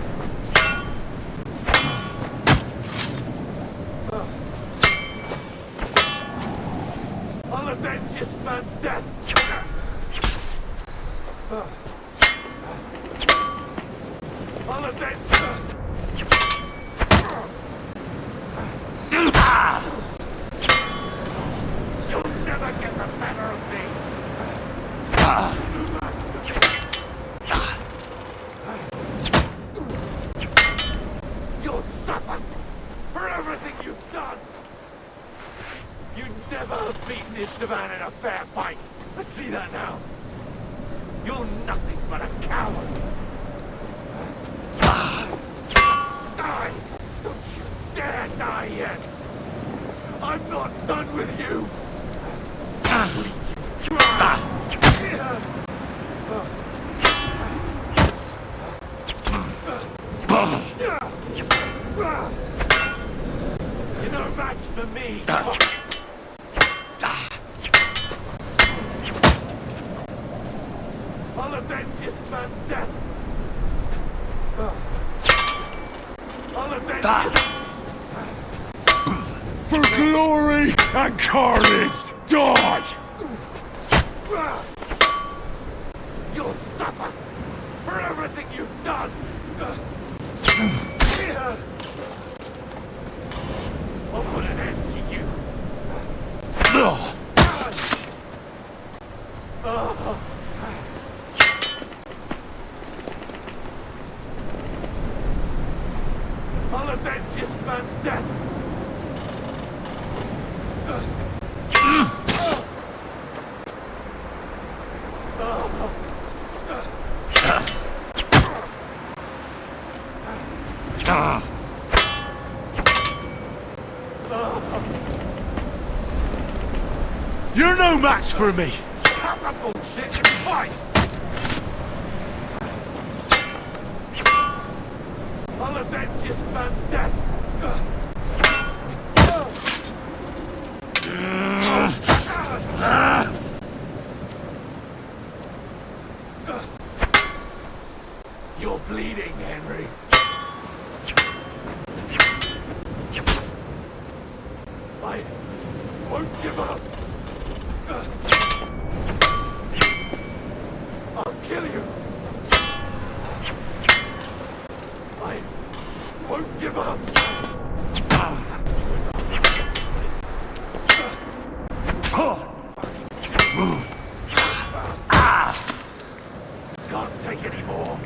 I'll avenge this man's death. I'll avenge You'll never get the better of me. You'll suffer for everything you've done. You never have beaten Istvan in a fair fight. I see that now. You're nothing but a coward. Die! Don't you dare die yet! I'm not done with you! You're no match for me! I'll avenge this man's death! I'll avenge his... For glory and carnage, die! You'll suffer for everything you've done! I'll put an end to you! I'll avenge this man's death! You're no match for me! Stop that bullshit and fight! I'll avenge this man's death! You're bleeding, Henry. I won't give up. I'll kill you. I won't give up. Can't take any more.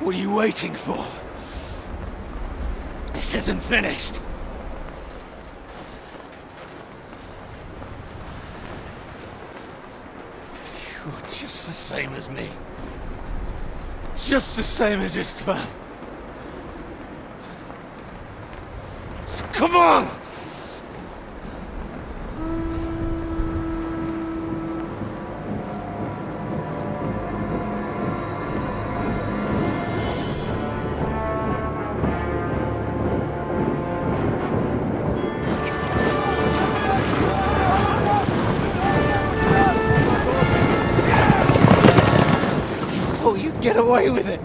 What are you waiting for? This isn't finished. You're just the same as me. Just the same as Istvan. So come on! Get away with it!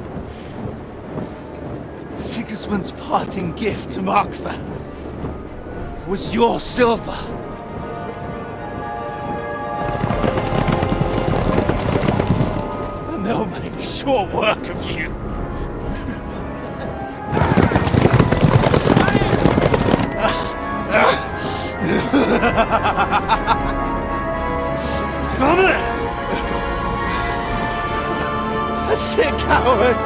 Sigismund's parting gift to Markva was your silver. And they'll make short work of you. Dominic! That's it, coward!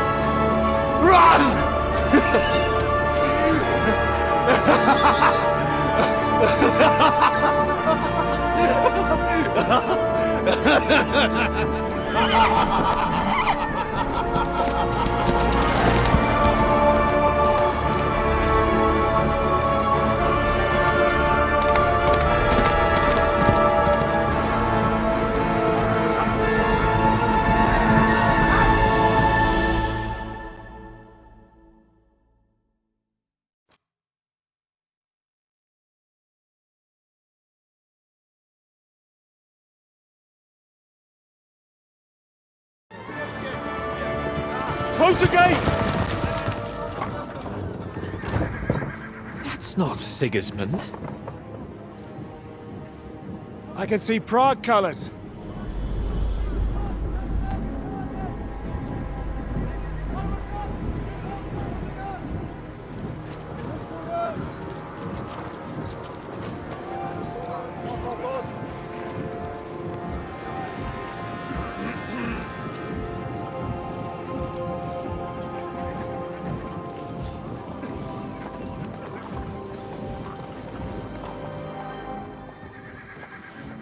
Close the gate! That's not Sigismund. I can see Prague colors.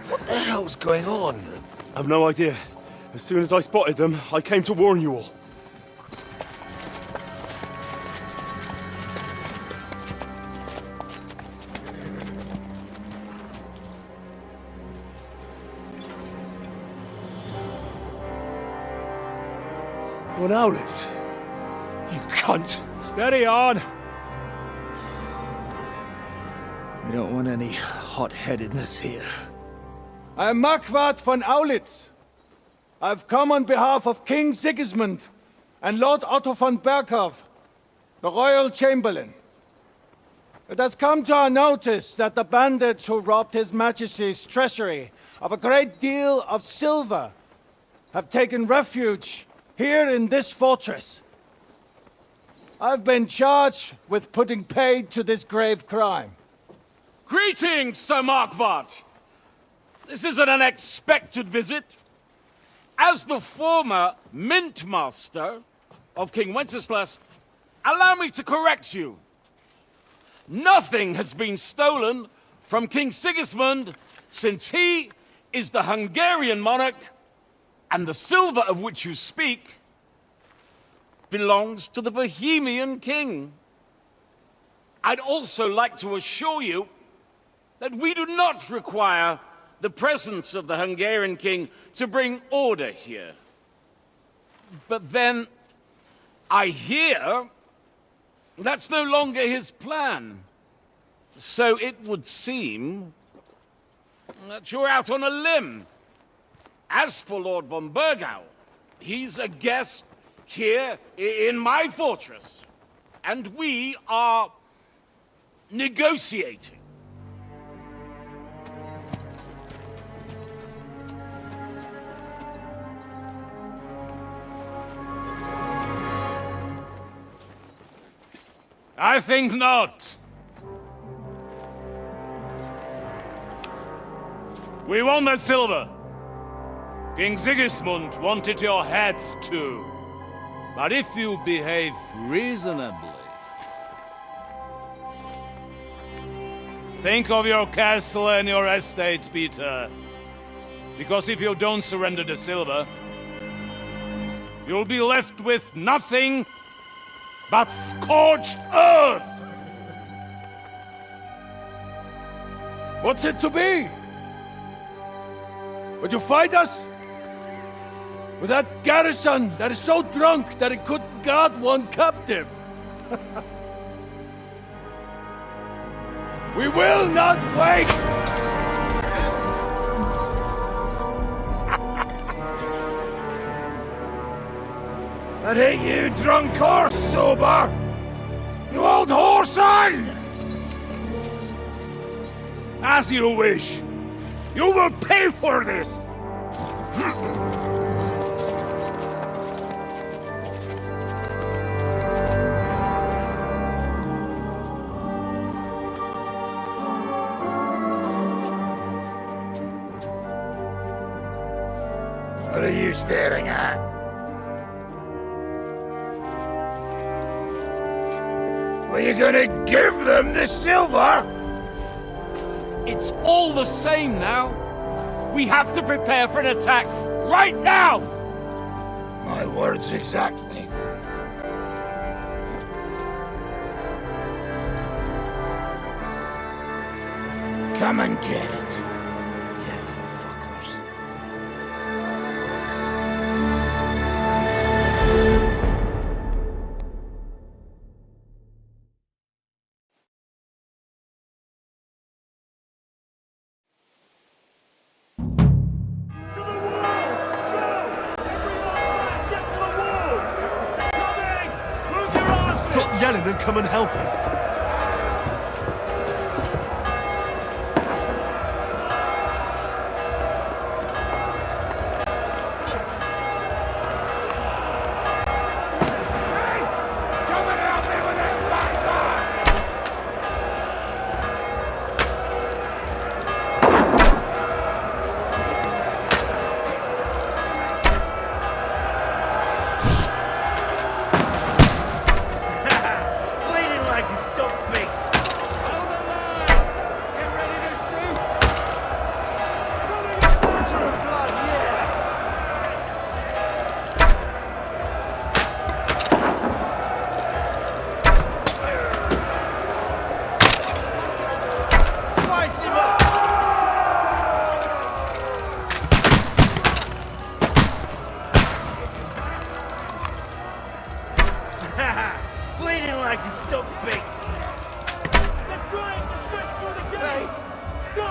What the hell's going on? I've no idea. As soon as I spotted them, I came to warn you all. What Owlets? You cunt! Steady on! We don't want any hot-headedness here. I am Markvart von Aulitz. I've come on behalf of King Sigismund and Lord Otto von Berghoff, the Royal Chamberlain. It has come to our notice that the bandits who robbed His Majesty's treasury of a great deal of silver have taken refuge here in this fortress. I've been charged with putting paid to this grave crime. Greetings, Sir Markvart. This is an unexpected visit. As the former Mint Master of King Wenceslas, allow me to correct you. Nothing has been stolen from King Sigismund since he is the Hungarian monarch, and the silver of which you speak belongs to the Bohemian king. I'd also like to assure you that we do not require the presence of the Hungarian king to bring order here. But then, I hear that's no longer his plan. So it would seem that you're out on a limb. As for Lord von Burgau, he's a guest here in my fortress, and we are negotiating. I think not. We want that silver. King Sigismund wanted your heads too. But if you behave reasonably... Think of your castle and your estates, Peter. Because if you don't surrender the silver, you'll be left with nothing but scorched earth! What's it to be? Would you fight us? With that garrison that is so drunk that it couldn't guard one captive? We will not wait! That ain't you, drunk or sober! You old whoreson! As you wish. You will pay for this! What are you staring at? Are you gonna give them the silver? It's all the same now. We have to prepare for an attack right now! My words exactly. Come and get it, you fuckers. Stop yelling and come and help us.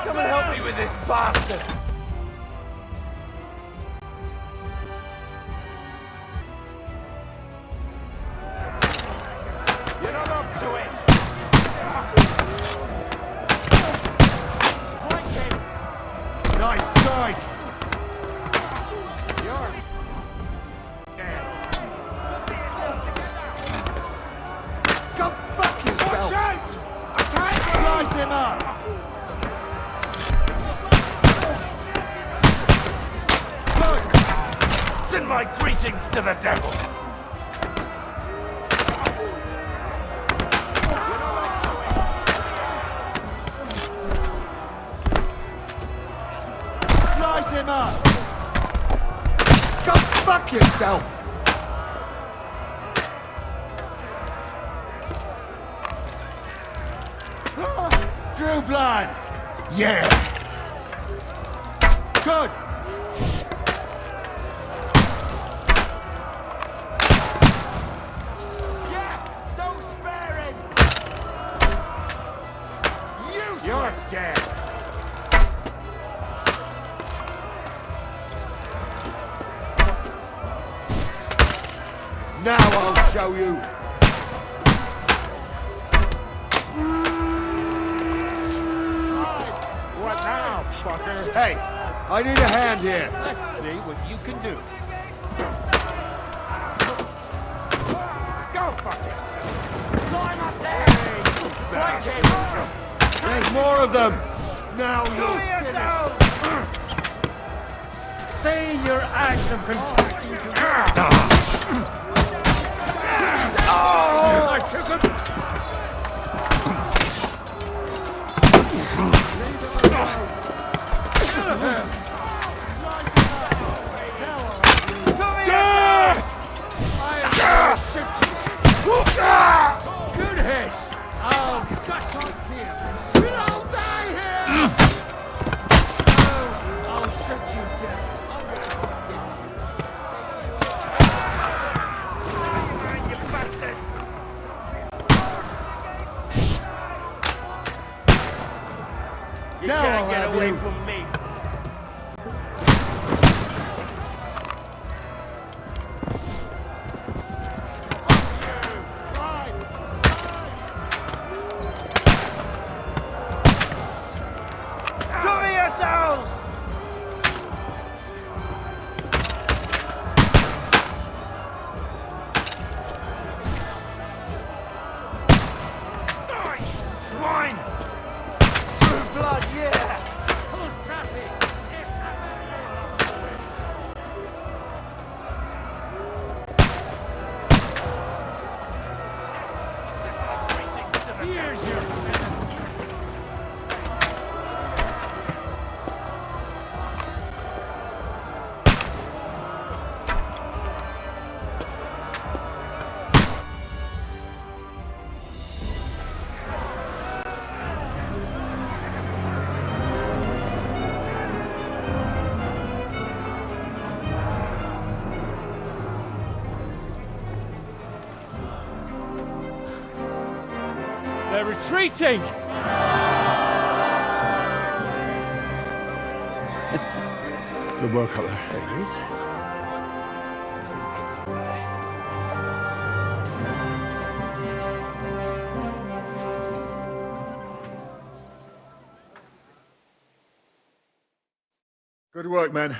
Come and help me with this bastard! You're not up to it! Nice strike! Go fuck yourself! Watch out! I can't slice him up! preachings to the devil. Slice him up! Go fuck yourself! True blood! Yeah! Good! Yeah! Don't spare him! Useless! You're dead! Now I'll show you! What now, fucker? Hey, I need a hand here. Let's see what you can do. Go fuck yourself. Climb up there! There's more of them. Now you'll Say your acts of Oh! I took him. Good hit! I'll gut on him! We'll all die here! Oh, I'll shut you down. You bastard! You can't get away from me. Cover yourselves! Swine! True blood, yeah! Here's your They're retreating! Good work up there. There he is. Good work, men.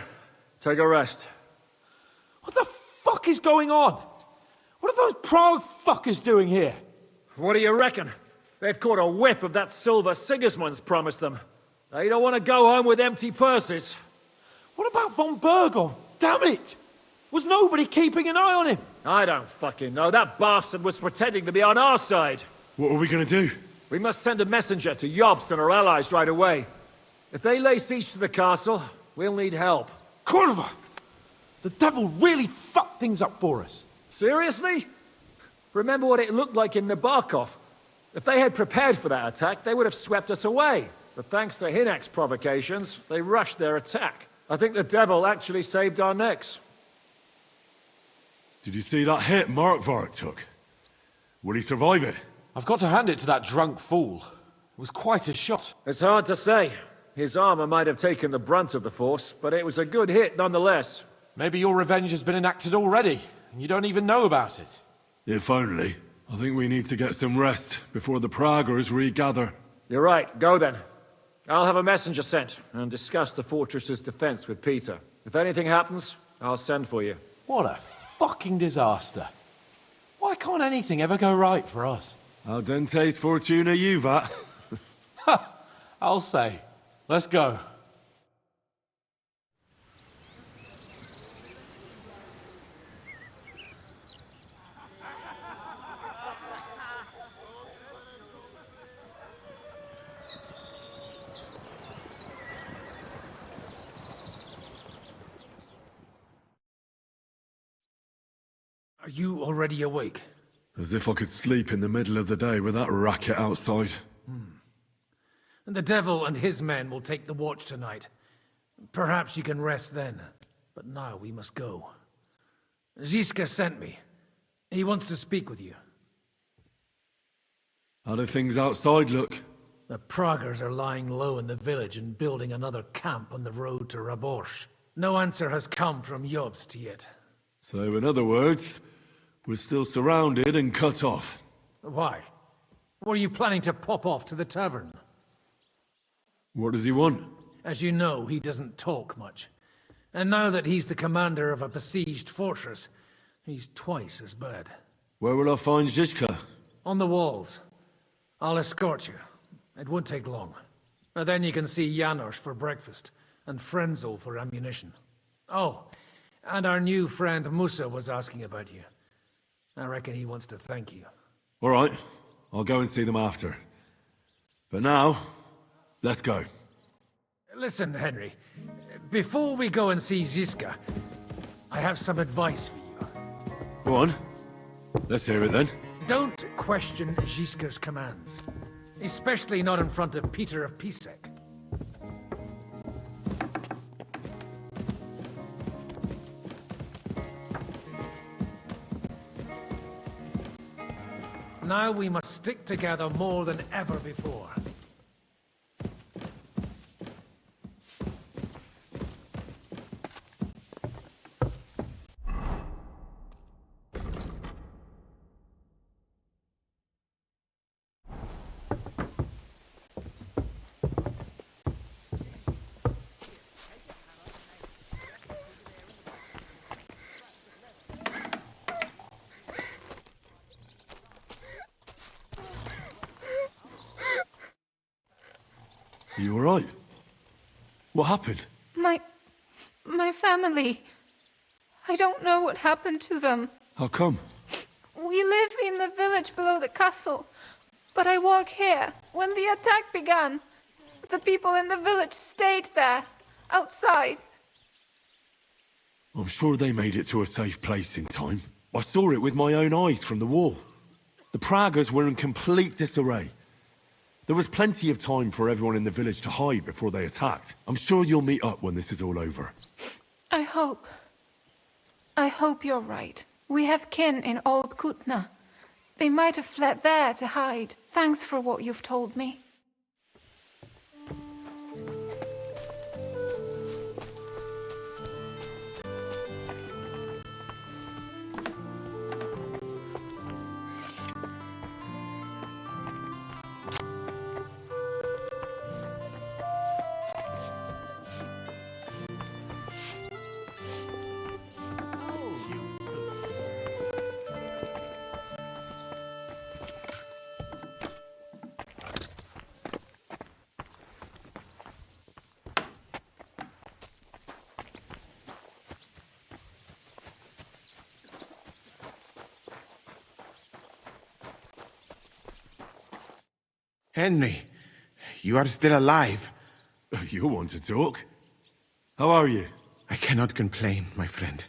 Take a rest. What the fuck is going on? What are those Prague fuckers doing here? What do you reckon? They've caught a whiff of that silver Sigismund's promised them. They don't want to go home with empty purses. What about von Bergov? Damn it! Was nobody keeping an eye on him? I don't fucking know. That bastard was pretending to be on our side. What are we gonna do? We must send a messenger to Jobst and our allies right away. If they lay siege to the castle, we'll need help. Kurva! The devil really fucked things up for us. Seriously? Remember what it looked like in Nabokov. If they had prepared for that attack, they would have swept us away. But thanks to Hinek's provocations, they rushed their attack. I think the devil actually saved our necks. Did you see that hit Markvark took? Will he survive it? I've got to hand it to that drunk fool. It was quite a shot. It's hard to say. His armor might have taken the brunt of the force, but it was a good hit nonetheless. Maybe your revenge has been enacted already, and you don't even know about it. If only. I think we need to get some rest before the Praggers regather. You're right. Go then. I'll have a messenger sent and discuss the fortress's defense with Peter. If anything happens, I'll send for you. What a fucking disaster. Why can't anything ever go right for us? Al dente's fortuna juvat. Ha! I'll say. Let's go. Are you already awake? As if I could sleep in the middle of the day with that racket outside. And the devil and his men will take the watch tonight. Perhaps you can rest then. But now we must go. Ziska sent me. He wants to speak with you. How do things outside look? The Praggers are lying low in the village and building another camp on the road to Raborsh. No answer has come from Jobst yet. So in other words, we're still surrounded and cut off. Why? Were you planning to pop off to the tavern? What does he want? As you know, he doesn't talk much. And now that he's the commander of a besieged fortress, he's twice as bad. Where will I find Zizka? On the walls. I'll escort you. It won't take long. And then you can see Janos for breakfast, and Frenzel for ammunition. Oh, and our new friend Musa was asking about you. I reckon he wants to thank you. All right, I'll go and see them after. But now, let's go. Listen, Henry. Before we go and see Ziska, I have some advice for you. Go on. Let's hear it then. Don't question Ziska's commands. Especially not in front of Peter of Pisek. Now we must stick together more than ever before. You all right? What happened? My family. I don't know what happened to them. How come? We live in the village below the castle, but I work here. When the attack began, the people in the village stayed there, outside. I'm sure they made it to a safe place in time. I saw it with my own eyes from the wall. The Praggers were in complete disarray. There was plenty of time for everyone in the village to hide before they attacked. I'm sure you'll meet up when this is all over. I hope you're right. We have kin in Old Kutna. They might have fled there to hide. Thanks for what you've told me. Henry, you are still alive. You want to talk? How are you? I cannot complain, my friend.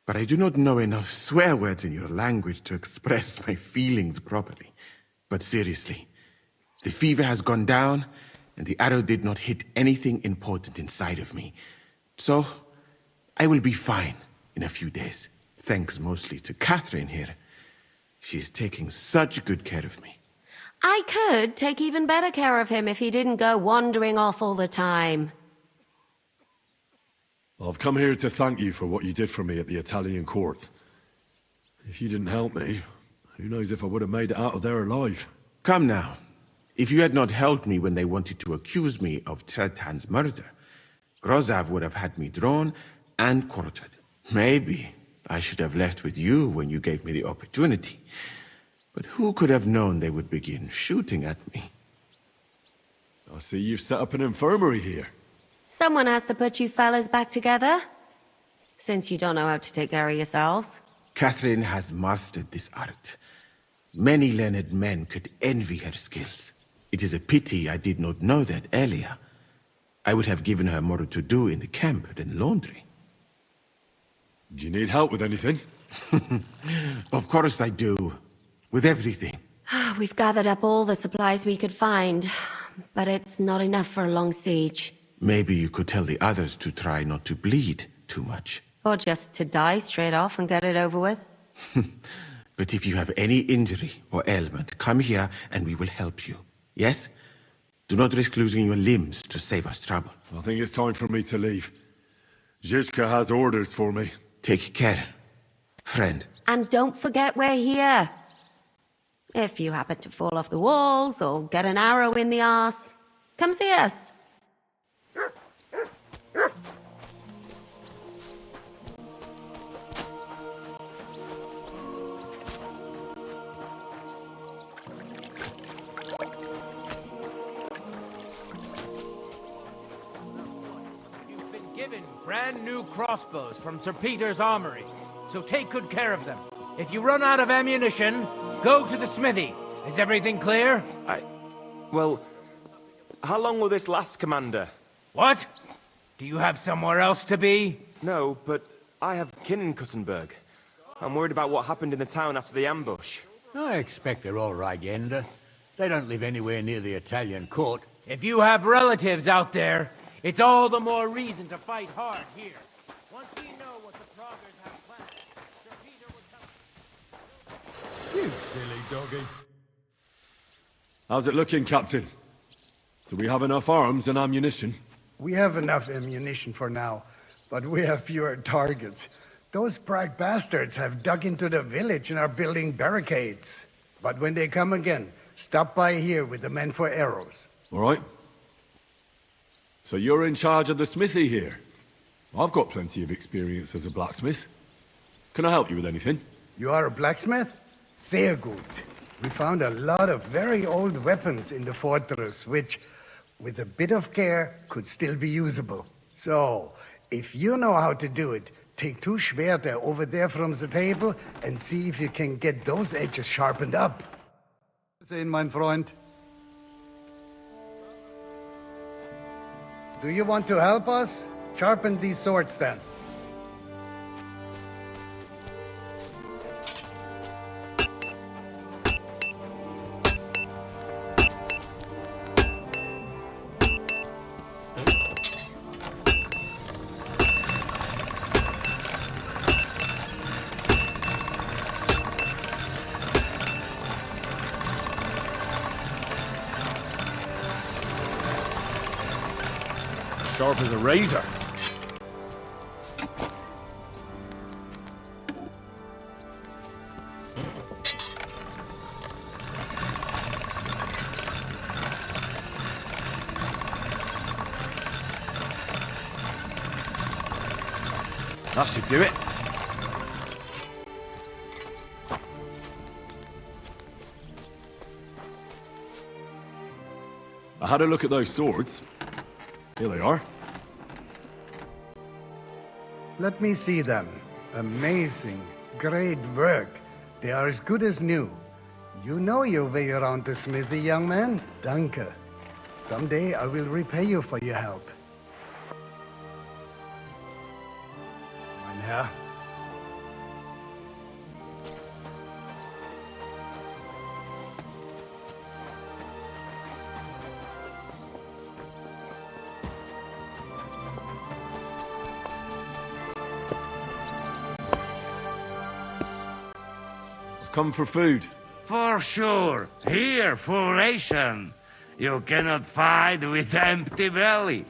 But I do not know enough swear words in your language to express my feelings properly. But seriously, the fever has gone down, and the arrow did not hit anything important inside of me. So, I will be fine in a few days. Thanks mostly to Catherine here. She's taking such good care of me. I could take even better care of him if he didn't go wandering off all the time. I've come here to thank you for what you did for me at the Italian court. If you didn't help me, who knows if I would have made it out of there alive. Come now. If you had not helped me when they wanted to accuse me of Tretan's murder, Grozav would have had me drawn and quartered. Maybe I should have left with you when you gave me the opportunity. But who could have known they would begin shooting at me? I see you've set up an infirmary here. Someone has to put you fellas back together. Since you don't know how to take care of yourselves. Catherine has mastered this art. Many learned men could envy her skills. It is a pity I did not know that earlier. I would have given her more to do in the camp than laundry. Do you need help with anything? Of course I do. With everything. We've gathered up all the supplies we could find, but it's not enough for a long siege. Maybe you could tell the others to try not to bleed too much. Or just to die straight off and get it over with. But if you have any injury or ailment, come here and we will help you. Yes? Do not risk losing your limbs to save us trouble. I think it's time for me to leave. Zizka has orders for me. Take care, friend. And don't forget we're here. If you happen to fall off the walls or get an arrow in the arse, come see us. Brand new crossbows from Sir Peter's armory, so take good care of them. If you run out of ammunition, go to the smithy. Is everything clear? Well, how long will this last, Commander? What? Do you have somewhere else to be? No, but I have kin in Kuttenberg. I'm worried about what happened in the town after the ambush. I expect they're all right, Yenda. They don't live anywhere near the Italian court. If you have relatives out there, it's all the more reason to fight hard here. Once we know what the Praguers have planned, Sir Peter will come... You silly doggy. How's it looking, Captain? Do we have enough arms and ammunition? We have enough ammunition for now, but we have fewer targets. Those Prague bastards have dug into the village and are building barricades. But when they come again, stop by here with the men for arrows. All right. So you're in charge of the smithy here? I've got plenty of experience as a blacksmith. Can I help you with anything? You are a blacksmith? Sehr gut. We found a lot of very old weapons in the fortress, which, with a bit of care, could still be usable. So, if you know how to do it, take 2 Schwerter over there from the table and see if you can get those edges sharpened up. Sehen, mein Freund. Do you want to help us? Sharpen these swords then. Sharp as a razor. That should do it. I had a look at those swords. Here they are. Let me see them. Amazing. Great work. They are as good as new. You know your way around the smithy, young man. Danke. Someday I will repay you for your help. Mein Herr. Come for food. For sure. Here, full ration. You cannot fight with empty belly.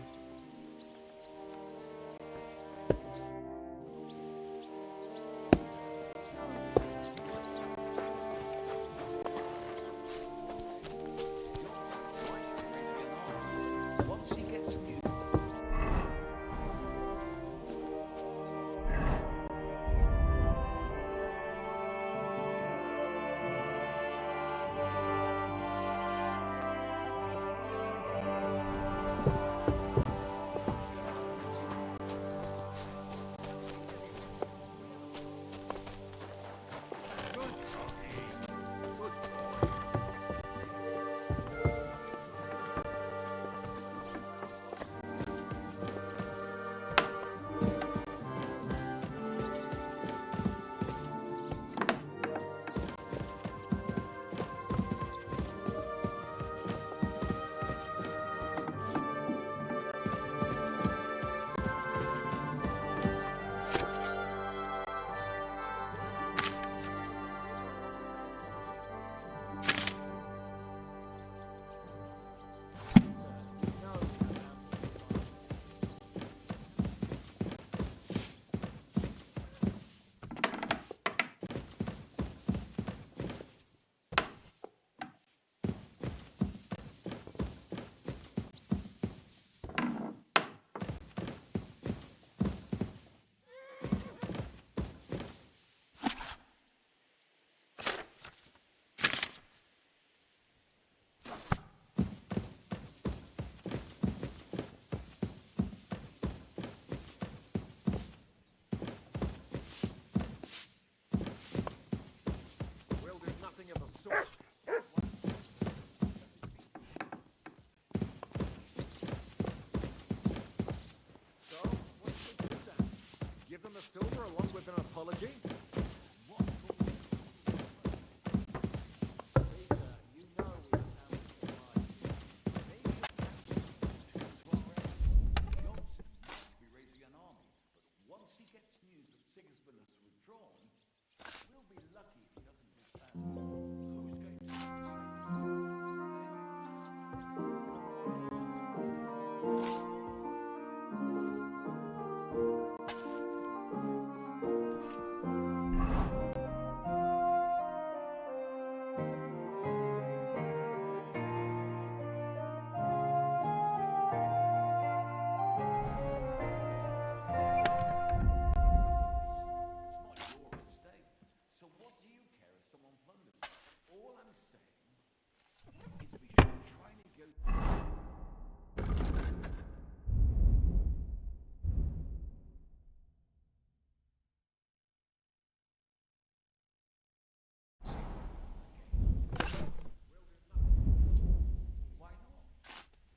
Why not?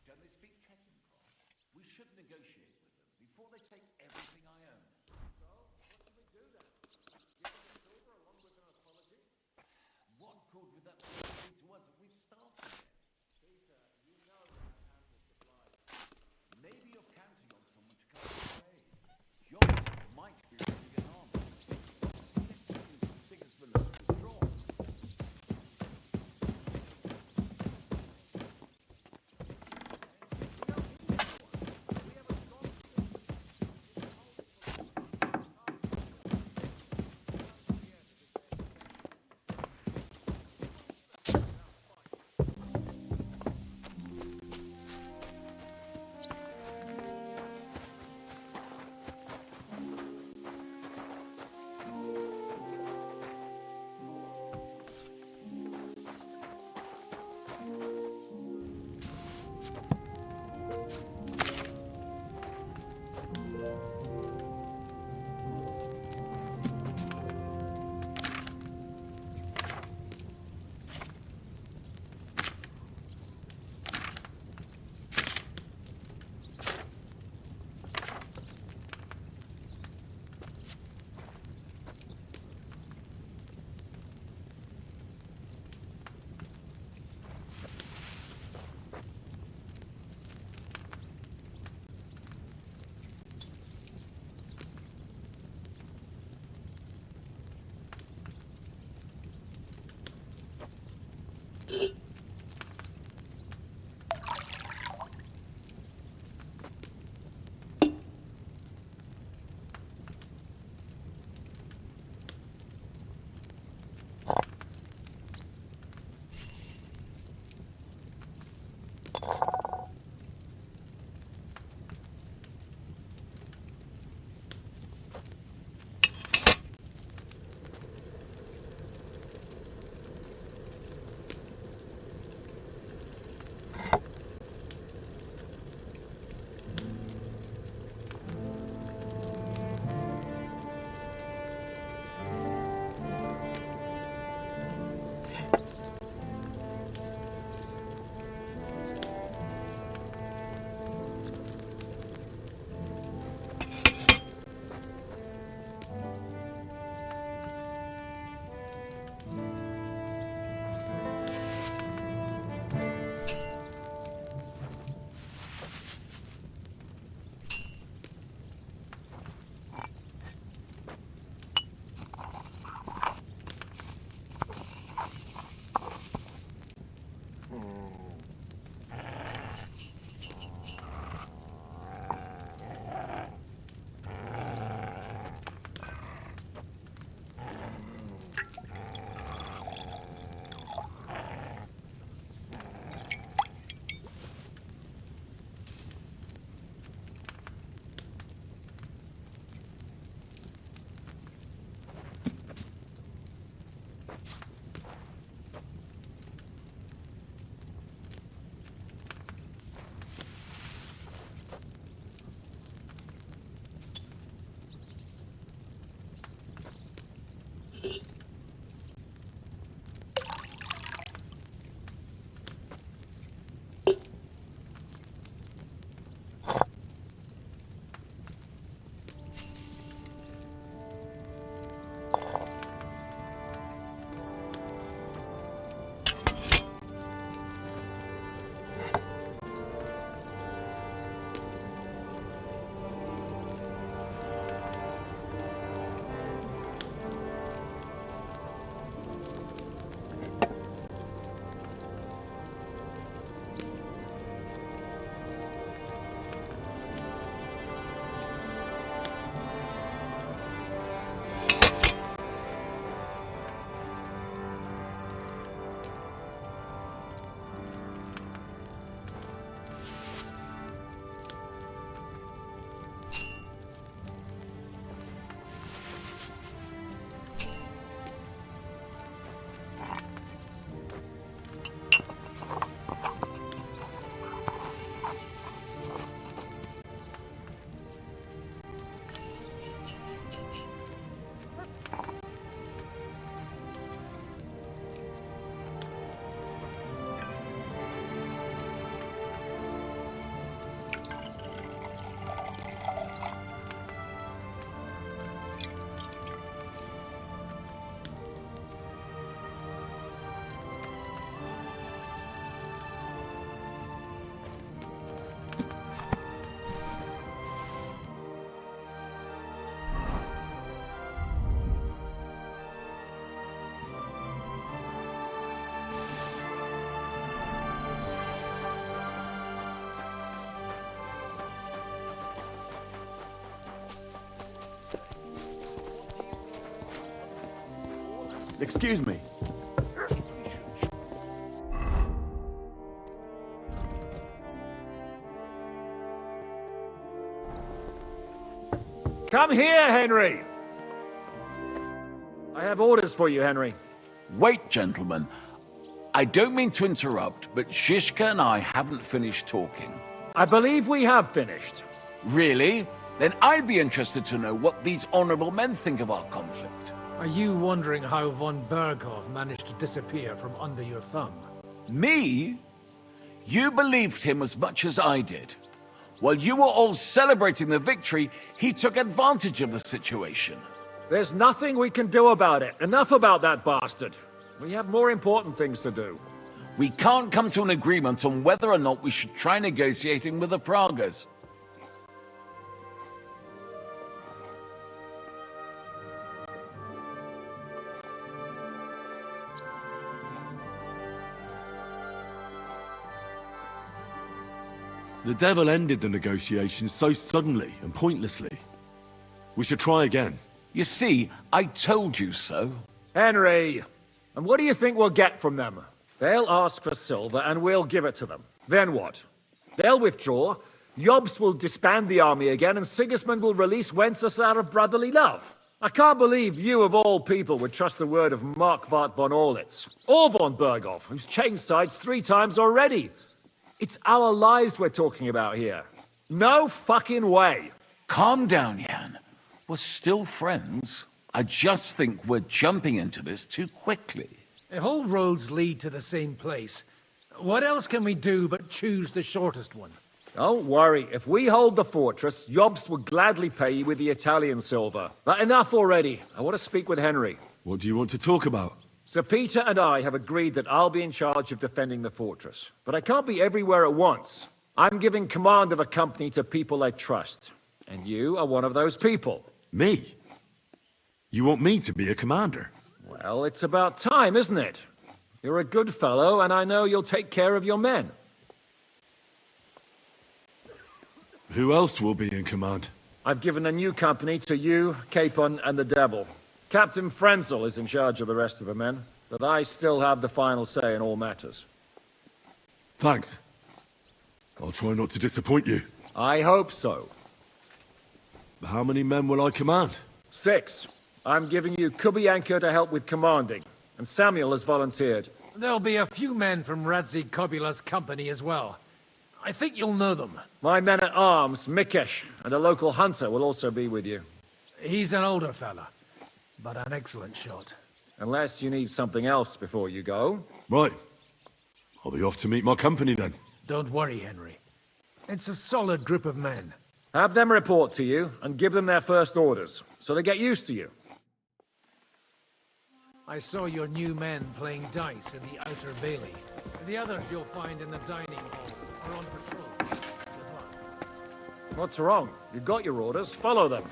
Don't they speak Chetinko? We should negotiate with them before they take everything I own. So, what should we do then? Give them silver along with an apology? What good would that be to us if we started it? Excuse me. Come here, Henry! I have orders for you, Henry. Wait, gentlemen. I don't mean to interrupt, but Shishka and I haven't finished talking. I believe we have finished. Really? Then I'd be interested to know what these honorable men think of our conflict. Are you wondering how von Berghoff managed to disappear from under your thumb? Me? You believed him as much as I did. While you were all celebrating the victory, he took advantage of the situation. There's nothing we can do about it. Enough about that bastard. We have more important things to do. We can't come to an agreement on whether or not we should try negotiating with the Pragas. The devil ended the negotiations so suddenly and pointlessly. We should try again. You see, I told you so. Henry! And what do you think we'll get from them? They'll ask for silver and we'll give it to them. Then what? They'll withdraw, Jobst will disband the army again, and Sigismund will release Wenceslas out of brotherly love. I can't believe you of all people would trust the word of Marquardt von Orlitz, or von Berghoff, who's changed sides 3 times already. It's our lives we're talking about here. No fucking way. Calm down, Jan. We're still friends. I just think we're jumping into this too quickly. If all roads lead to the same place, what else can we do but choose the shortest one? Don't worry. If we hold the fortress, Jobst will gladly pay you with the Italian silver. But enough already. I want to speak with Henry. What do you want to talk about? Sir Peter and I have agreed that I'll be in charge of defending the fortress. But I can't be everywhere at once. I'm giving command of a company to people I trust. And you are one of those people. Me? You want me to be a commander? Well, it's about time, isn't it? You're a good fellow, and I know you'll take care of your men. Who else will be in command? I've given a new company to you, Capon, and the Devil. Captain Frenzel is in charge of the rest of the men, but I still have the final say in all matters. Thanks. I'll try not to disappoint you. I hope so. How many men will I command? 6. I'm giving you Kubianka to help with commanding, and Samuel has volunteered. There'll be a few men from Radzi Kobula's company as well. I think you'll know them. My men-at-arms, Mikesh, and a local hunter will also be with you. He's an older fella, but an excellent shot. Unless you need something else before you go. Right. I'll be off to meet my company then. Don't worry, Henry. It's a solid group of men. Have them report to you, and give them their first orders, so they get used to you. I saw your new men playing dice in the outer bailey. The others you'll find in the dining hall or on patrol. Good luck. What's wrong? You've got your orders. Follow them.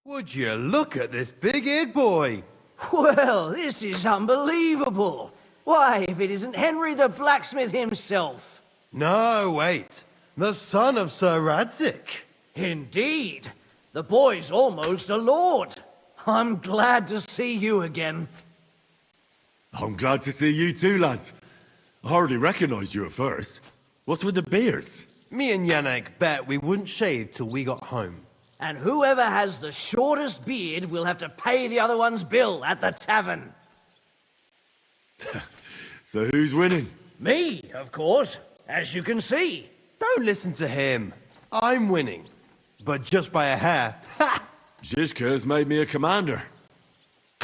Would you look at this big-eared boy? Well, this is unbelievable. Why, if it isn't Henry the blacksmith himself. No, wait. The son of Sir Radzik. Indeed. The boy's almost a lord. I'm glad to see you again. I'm glad to see you too, lads. I hardly recognised you at first. What's with the beards? Me and Yannick bet we wouldn't shave till we got home. And whoever has the shortest beard will have to pay the other one's bill at the tavern. So who's winning? Me, of course, as you can see. Don't listen to him. I'm winning. But just by a hair. Ha! Zizka has made me a commander.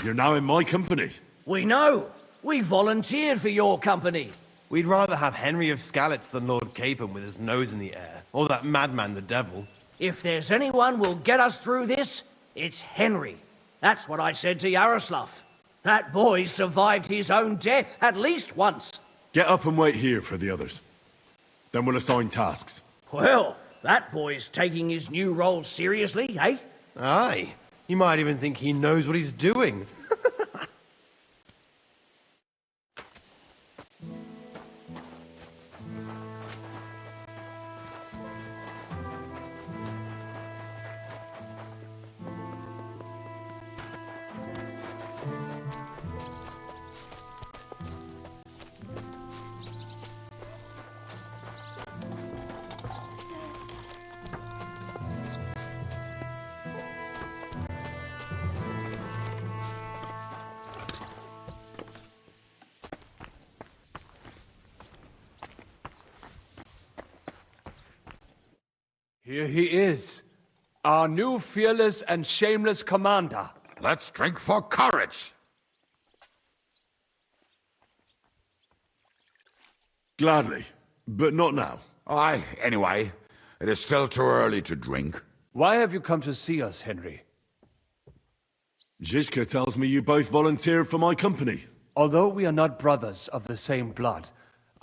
You're now in my company. We know. We volunteered for your company. We'd rather have Henry of Skalitz than Lord Capon with his nose in the air. Or that madman, the devil. If there's anyone will get us through this, it's Henry. That's what I said to Yaroslav. That boy survived his own death at least once. Get up and wait here for the others. Then we'll assign tasks. Well, that boy's taking his new role seriously, eh? Aye. You might even think he knows what he's doing. Here he is, our new fearless and shameless commander. Let's drink for courage. Gladly, but not now. Aye, anyway, it is still too early to drink. Why have you come to see us, Henry? Zizka tells me you both volunteered for my company. Although we are not brothers of the same blood,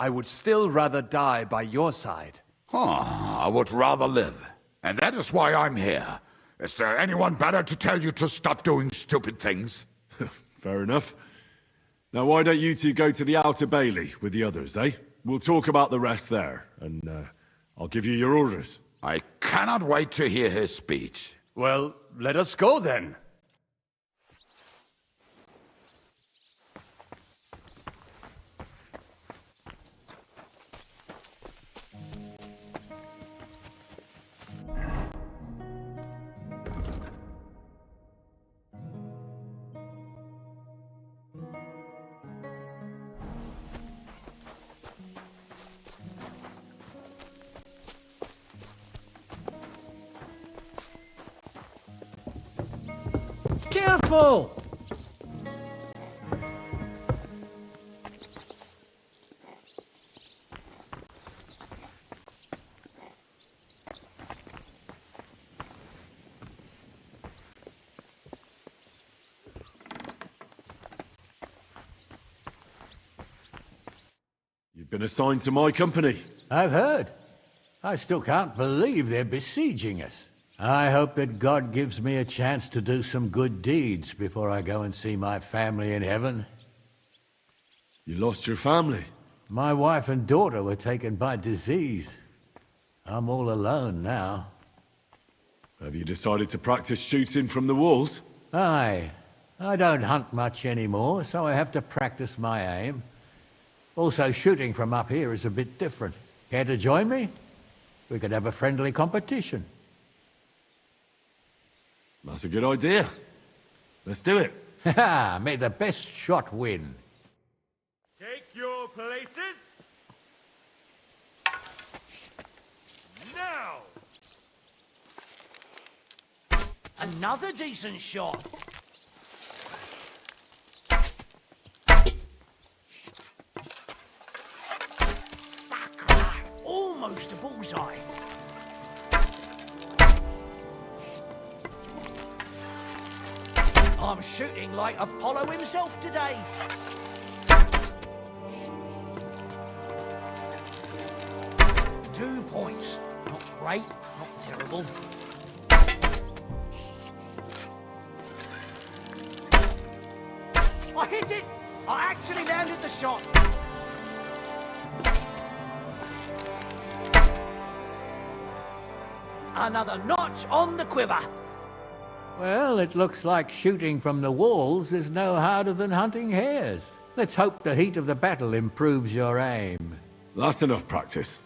I would still rather die by your side. I would rather live. And that is why I'm here. Is there anyone better to tell you to stop doing stupid things? Fair enough. Now why don't you two go to the Outer Bailey with the others, eh? We'll talk about the rest there, and I'll give you your orders. I cannot wait to hear his speech. Well, let us go then. Careful! You've been assigned to my company. I've heard. I still can't believe they're besieging us. I hope that God gives me a chance to do some good deeds before I go and see my family in heaven. You lost your family? My wife and daughter were taken by disease. I'm all alone now. Have you decided to practice shooting from the walls? Aye. I don't hunt much anymore, so I have to practice my aim. Also, shooting from up here is a bit different. Care to join me? We could have a friendly competition. That's a good idea. Let's do it. Ha! May the best shot win. Take your places. Now! Another decent shot. Almost a bullseye. I'm shooting like Apollo himself today. 2 points. Not great, not terrible. I hit it! I actually landed the shot. Another notch on the quiver. Well, it looks like shooting from the walls is no harder than hunting hares. Let's hope the heat of the battle improves your aim. That's enough practice.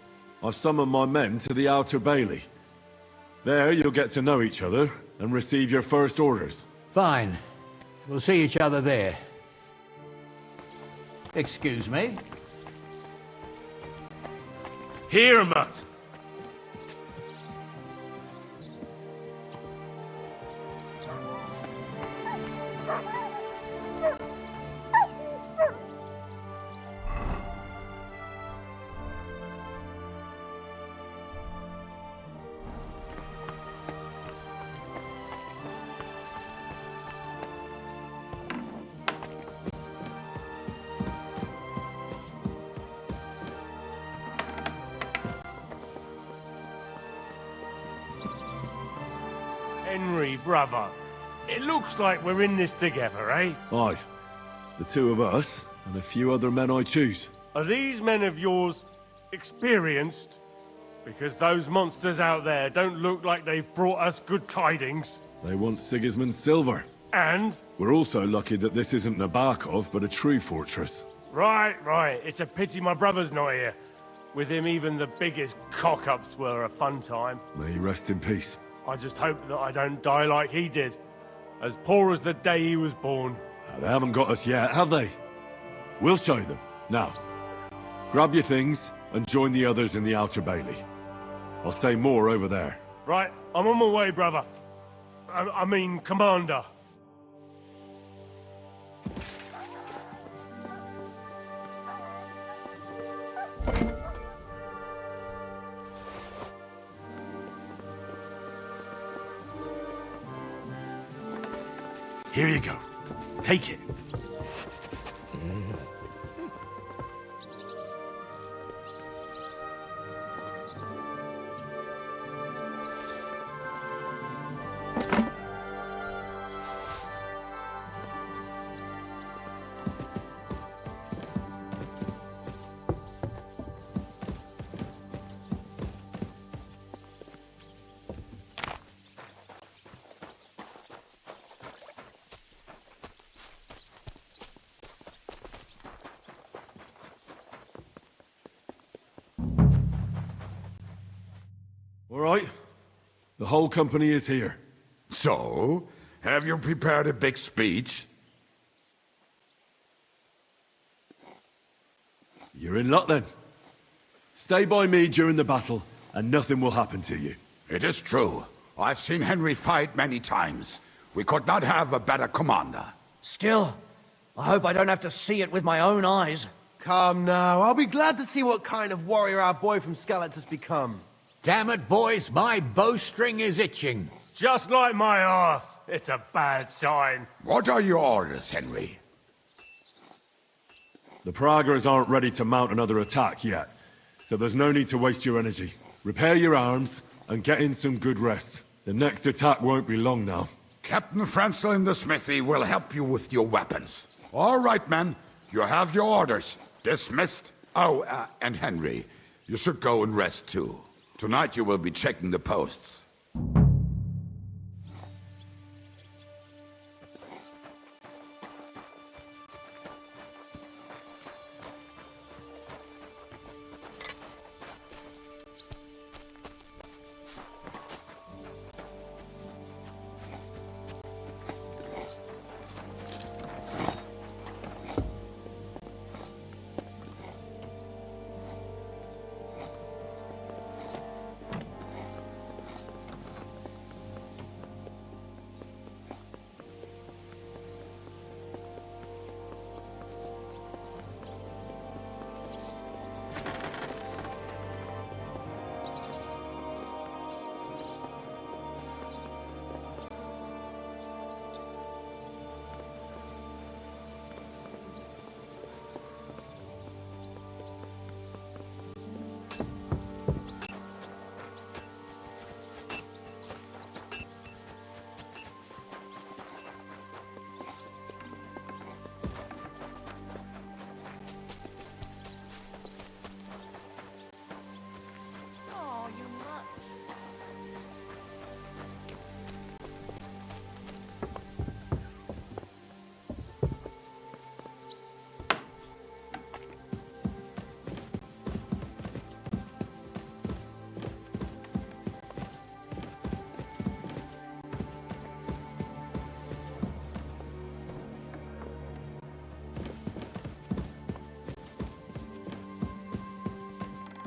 I've summoned my men to the Outer Bailey. There you'll get to know each other and receive your first orders. Fine. We'll see each other there. Excuse me? Here, Mutt! Henry, brother. It looks like we're in this together, eh? Aye. The two of us, and a few other men I choose. Are these men of yours experienced? Because those monsters out there don't look like they've brought us good tidings. They want Sigismund's silver. And? We're also lucky that this isn't Nabokov, but a true fortress. Right. It's a pity my brother's not here. With him, even the biggest cock-ups were a fun time. May he rest in peace. I just hope that I don't die like he did. As poor as the day he was born. They haven't got us yet, have they? We'll show them. Now, grab your things and join the others in the Outer Bailey. I'll say more over there. Right, I'm on my way, brother. I mean, Commander. Here you go. Take it. All right. The whole company is here. So, have you prepared a big speech? You're in luck then. Stay by me during the battle, and nothing will happen to you. It is true. I've seen Henry fight many times. We could not have a better commander. Still, I hope I don't have to see it with my own eyes. Come now, I'll be glad to see what kind of warrior our boy from Skalitz has become. Damn it, boys, my bowstring is itching. Just like my arse. It's a bad sign. What are your orders, Henry? The Praguers aren't ready to mount another attack yet, so there's no need to waste your energy. Repair your arms and get in some good rest. The next attack won't be long now. Captain Franzel in the smithy will help you with your weapons. All right, men. You have your orders. Dismissed. Oh, and Henry, you should go and rest too. Tonight you will be checking the posts.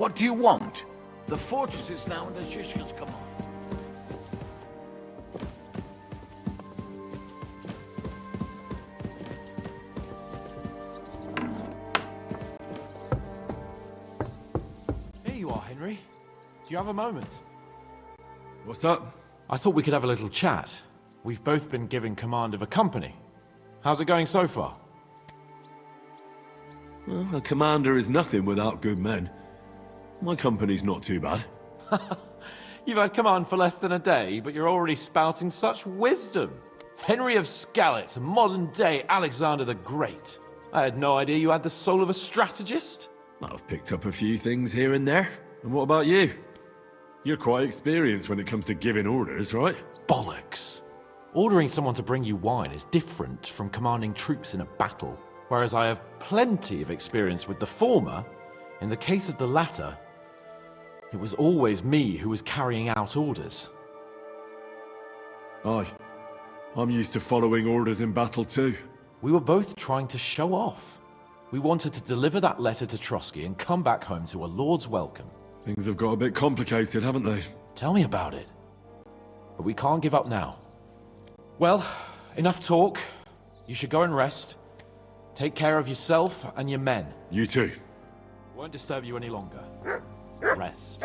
What do you want? The fortress is now under Shishka's command. Here you are, Henry. Do you have a moment? What's up? I thought we could have a little chat. We've both been given command of a company. How's it going so far? Well, a commander is nothing without good men. My company's not too bad. You've had command for less than a day, but you're already spouting such wisdom. Henry of Skalitz, a modern-day Alexander the Great. I had no idea you had the soul of a strategist. I've picked up a few things here and there. And what about you? You're quite experienced when it comes to giving orders, right? Bollocks. Ordering someone to bring you wine is different from commanding troops in a battle. Whereas I have plenty of experience with the former, in the case of the latter, it was always me who was carrying out orders. Aye. I'm used to following orders in battle too. We were both trying to show off. We wanted to deliver that letter to Trotsky and come back home to a lord's welcome. Things have got a bit complicated, haven't they? Tell me about it. But we can't give up now. Well, enough talk. You should go and rest. Take care of yourself and your men. You too. Won't disturb you any longer. Rest.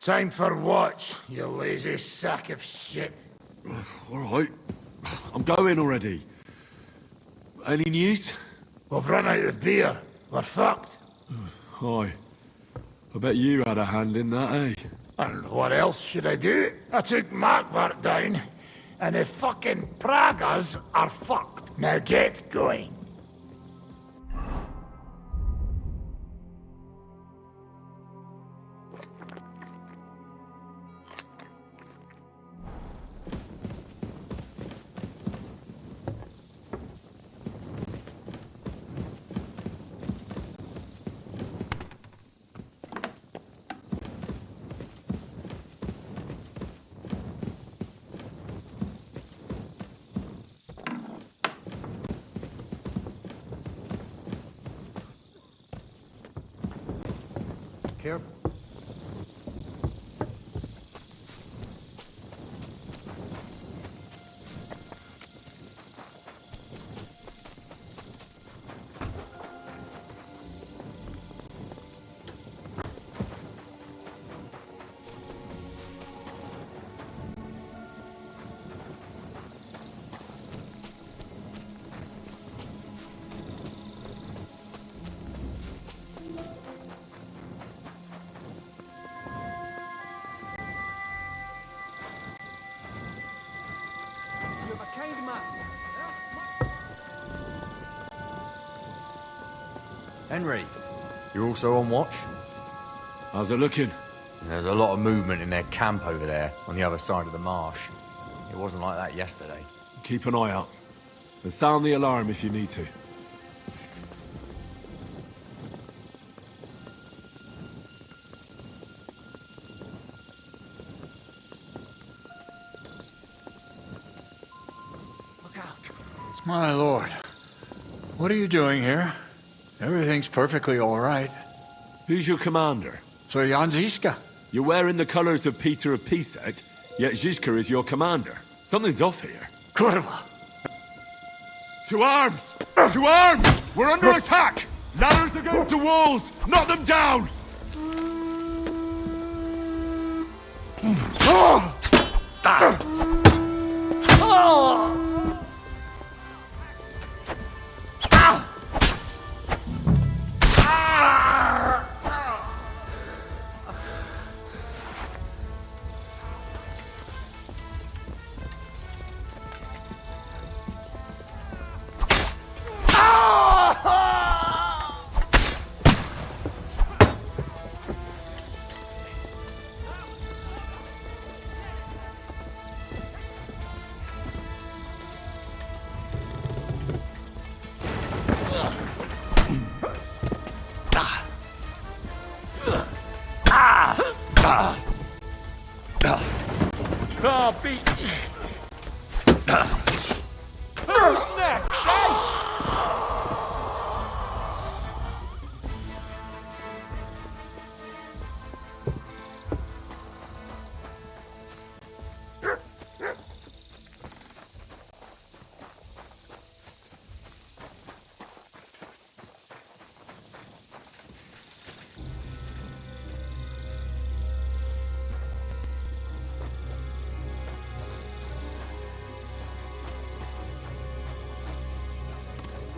Time for watch, you lazy sack of shit. All right. I'm going already. Any news? We've run out of beer. We're fucked. Aye. I bet you had a hand in that, eh? And what else should I do? I took Markvart down, and the fucking Pragas are fucked. Now get going. Careful. Henry, you're also on watch? How's it looking? There's a lot of movement in their camp over there, on the other side of the marsh. It wasn't like that yesterday. Keep an eye out. And sound the alarm if you need to. My lord, what are you doing here? Everything's perfectly all right. Who's your commander? Sir Jan Žižka. You're wearing the colours of Peter of Pisek, yet Žižka is your commander. Something's off here. Kurva! To arms! To arms! We're under attack! Ladders against the walls! Knock them down! Oh, beat. Who's next,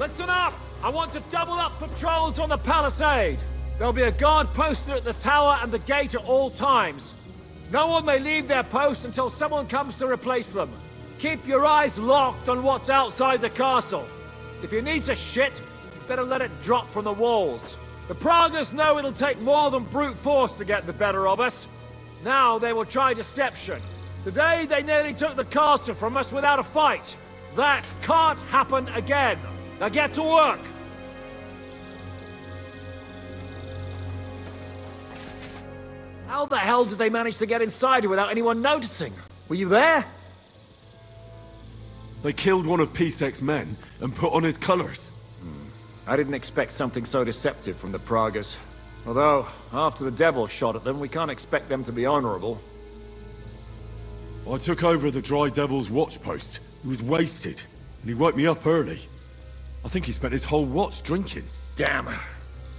Listen up! I want to double up patrols on the palisade. There'll be a guard posted at the tower and the gate at all times. No one may leave their post until someone comes to replace them. Keep your eyes locked on what's outside the castle. If you need to shit, better let it drop from the walls. The Pragas know it'll take more than brute force to get the better of us. Now they will try deception. Today they nearly took the castle from us without a fight. That can't happen again. Now get to work! How the hell did they manage to get inside here without anyone noticing? Were you there? They killed one of Pisek's men and put on his colours. I didn't expect something so deceptive from the Pragas. Although, after the devil shot at them, we can't expect them to be honorable. I took over the Dry Devil's watch post. He was wasted, and he woke me up early. I think he spent his whole watch drinking. Damn.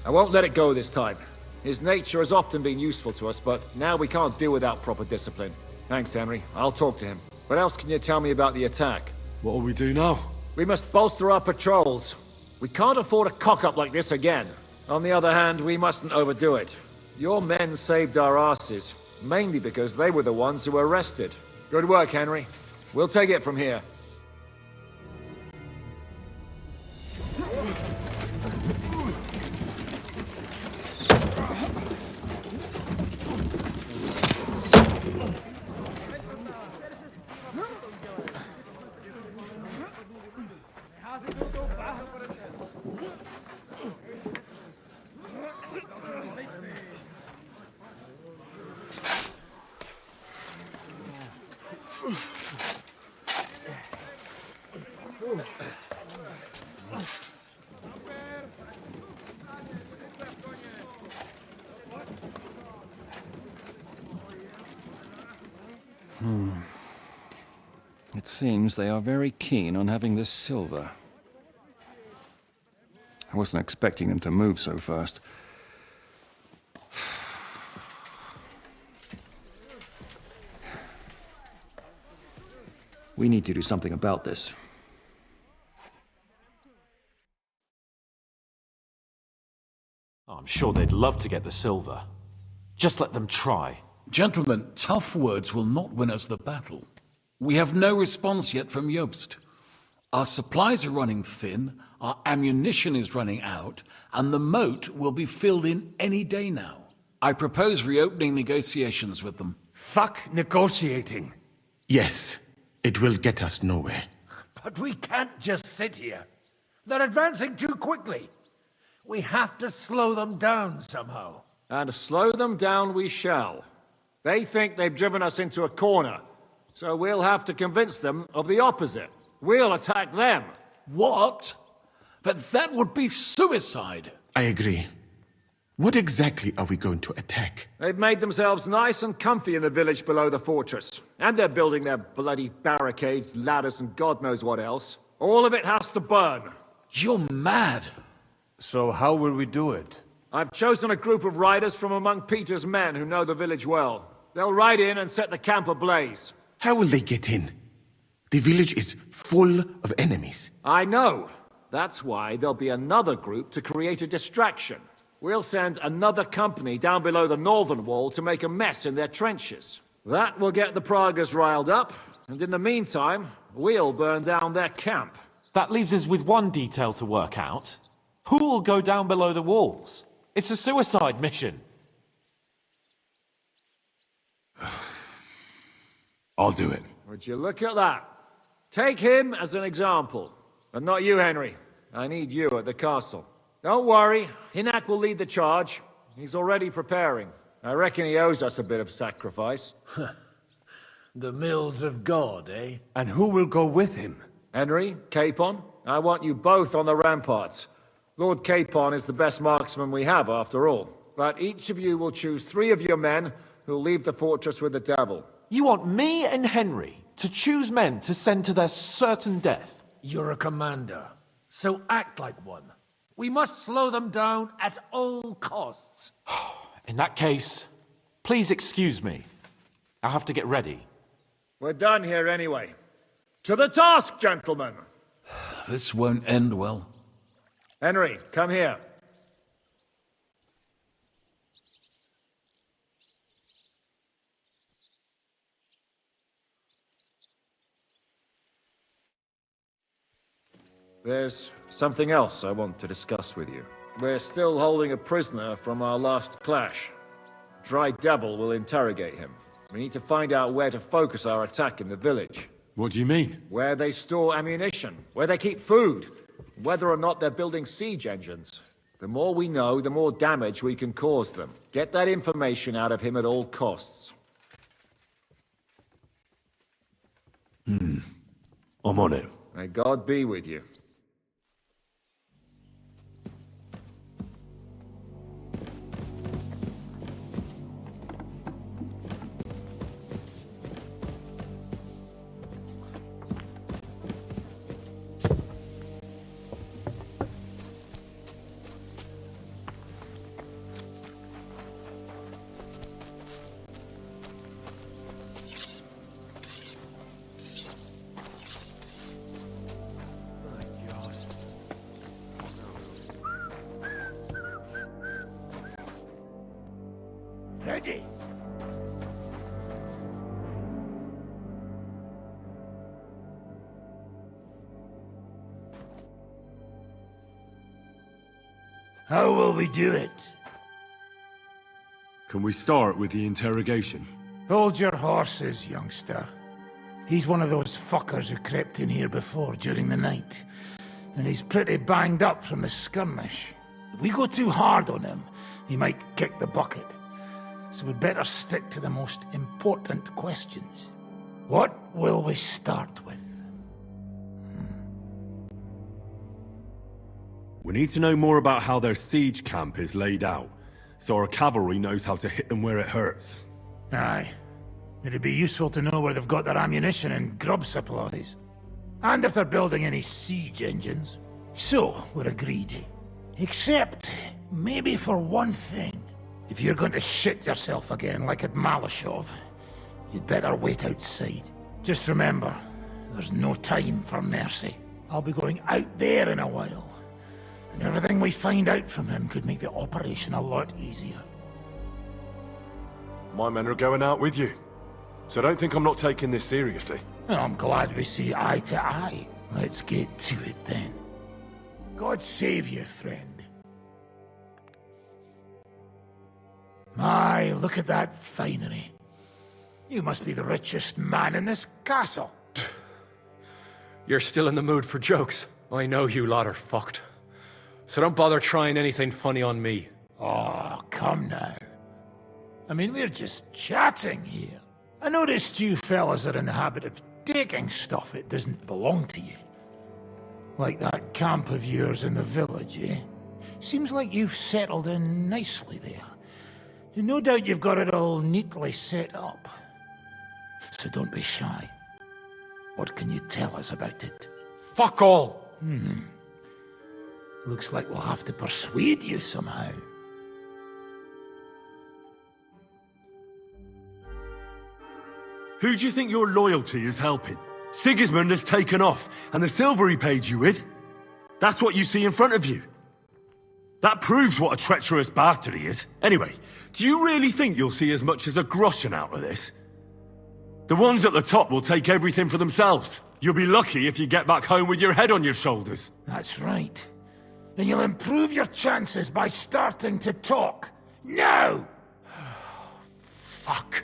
I won't let it go this time. His nature has often been useful to us, but now we can't do without proper discipline. Thanks, Henry. I'll talk to him. What else can you tell me about the attack? What'll we do now? We must bolster our patrols. We can't afford a cock-up like this again. On the other hand, we mustn't overdo it. Your men saved our asses, mainly because they were the ones who were arrested. Good work, Henry. We'll take it from here. It seems they are very keen on having this silver. I wasn't expecting them to move so fast. We need to do something about this. I'm sure they'd love to get the silver. Just let them try. Gentlemen, tough words will not win us the battle. We have no response yet from Jobst. Our supplies are running thin, our ammunition is running out, and the moat will be filled in any day now. I propose reopening negotiations with them. Fuck negotiating. Yes, it will get us nowhere. But we can't just sit here. They're advancing too quickly. We have to slow them down somehow. And slow them down we shall. They think they've driven us into a corner, so we'll have to convince them of the opposite. We'll attack them. What? But that would be suicide. I agree. What exactly are we going to attack? They've made themselves nice and comfy in the village below the fortress. And they're building their bloody barricades, ladders, and God knows what else. All of it has to burn. You're mad. So how will we do it? I've chosen a group of riders from among Peter's men who know the village well. They'll ride in and set the camp ablaze. How will they get in? The village is full of enemies. I know. That's why there'll be another group to create a distraction. We'll send another company down below the northern wall to make a mess in their trenches. That will get the Pragas riled up, and in the meantime, we'll burn down their camp. That leaves us with one detail to work out. Who will go down below the walls? It's a suicide mission. I'll do it. Would you look at that? Take him as an example. And not you, Henry. I need you at the castle. Don't worry, Hinak will lead the charge. He's already preparing. I reckon he owes us a bit of sacrifice. The mills of God, eh? And who will go with him? Henry, Capon, I want you both on the ramparts. Lord Capon is the best marksman we have, after all. But each of you will choose 3 of your men who'll leave the fortress with the devil. You want me and Henry to choose men to send to their certain death? You're a commander, so act like one. We must slow them down at all costs. In that case, please excuse me. I'll have to get ready. We're done here anyway. To the task, gentlemen! This won't end well. Henry, come here. There's something else I want to discuss with you. We're still holding a prisoner from our last clash. Dry Devil will interrogate him. We need to find out where to focus our attack in the village. What do you mean? Where they store ammunition, where they keep food, whether or not they're building siege engines. The more we know, the more damage we can cause them. Get that information out of him at all costs. I'm on it. May God be with you. Ready. How will we do it? Can we start with the interrogation? Hold your horses, youngster. He's one of those fuckers who crept in here before during the night. And he's pretty banged up from the skirmish. If we go too hard on him, he might kick the bucket. So we'd better stick to the most important questions. What will we start with? We need to know more about how their siege camp is laid out, so our cavalry knows how to hit them where it hurts. Aye. It'd be useful to know where they've got their ammunition and grub supplies. And if they're building any siege engines. So, we're agreed. Except, maybe for one thing. If you're going to shit yourself again like at Malashov, you'd better wait outside. Just remember, there's no time for mercy. I'll be going out there in a while. And everything we find out from him could make the operation a lot easier. My men are going out with you. So don't think I'm not taking this seriously. Well, I'm glad we see eye to eye. Let's get to it then. God save you, friend. My, look at that finery. You must be the richest man in this castle. You're still in the mood for jokes. I know you lot are fucked. So don't bother trying anything funny on me. Oh, come now. I mean, we're just chatting here. I noticed you fellas are in the habit of taking stuff that doesn't belong to you. Like that camp of yours in the village, eh? Seems like you've settled in nicely there. No doubt you've got it all neatly set up. So don't be shy. What can you tell us about it? Fuck all! Looks like we'll have to persuade you somehow. Who do you think your loyalty is helping? Sigismund has taken off, and the silver he paid you with? That's what you see in front of you. That proves what a treacherous bastard he is. Anyway, do you really think you'll see as much as a groschen out of this? The ones at the top will take everything for themselves. You'll be lucky if you get back home with your head on your shoulders. That's right. And you'll improve your chances by starting to talk. Now! Fuck.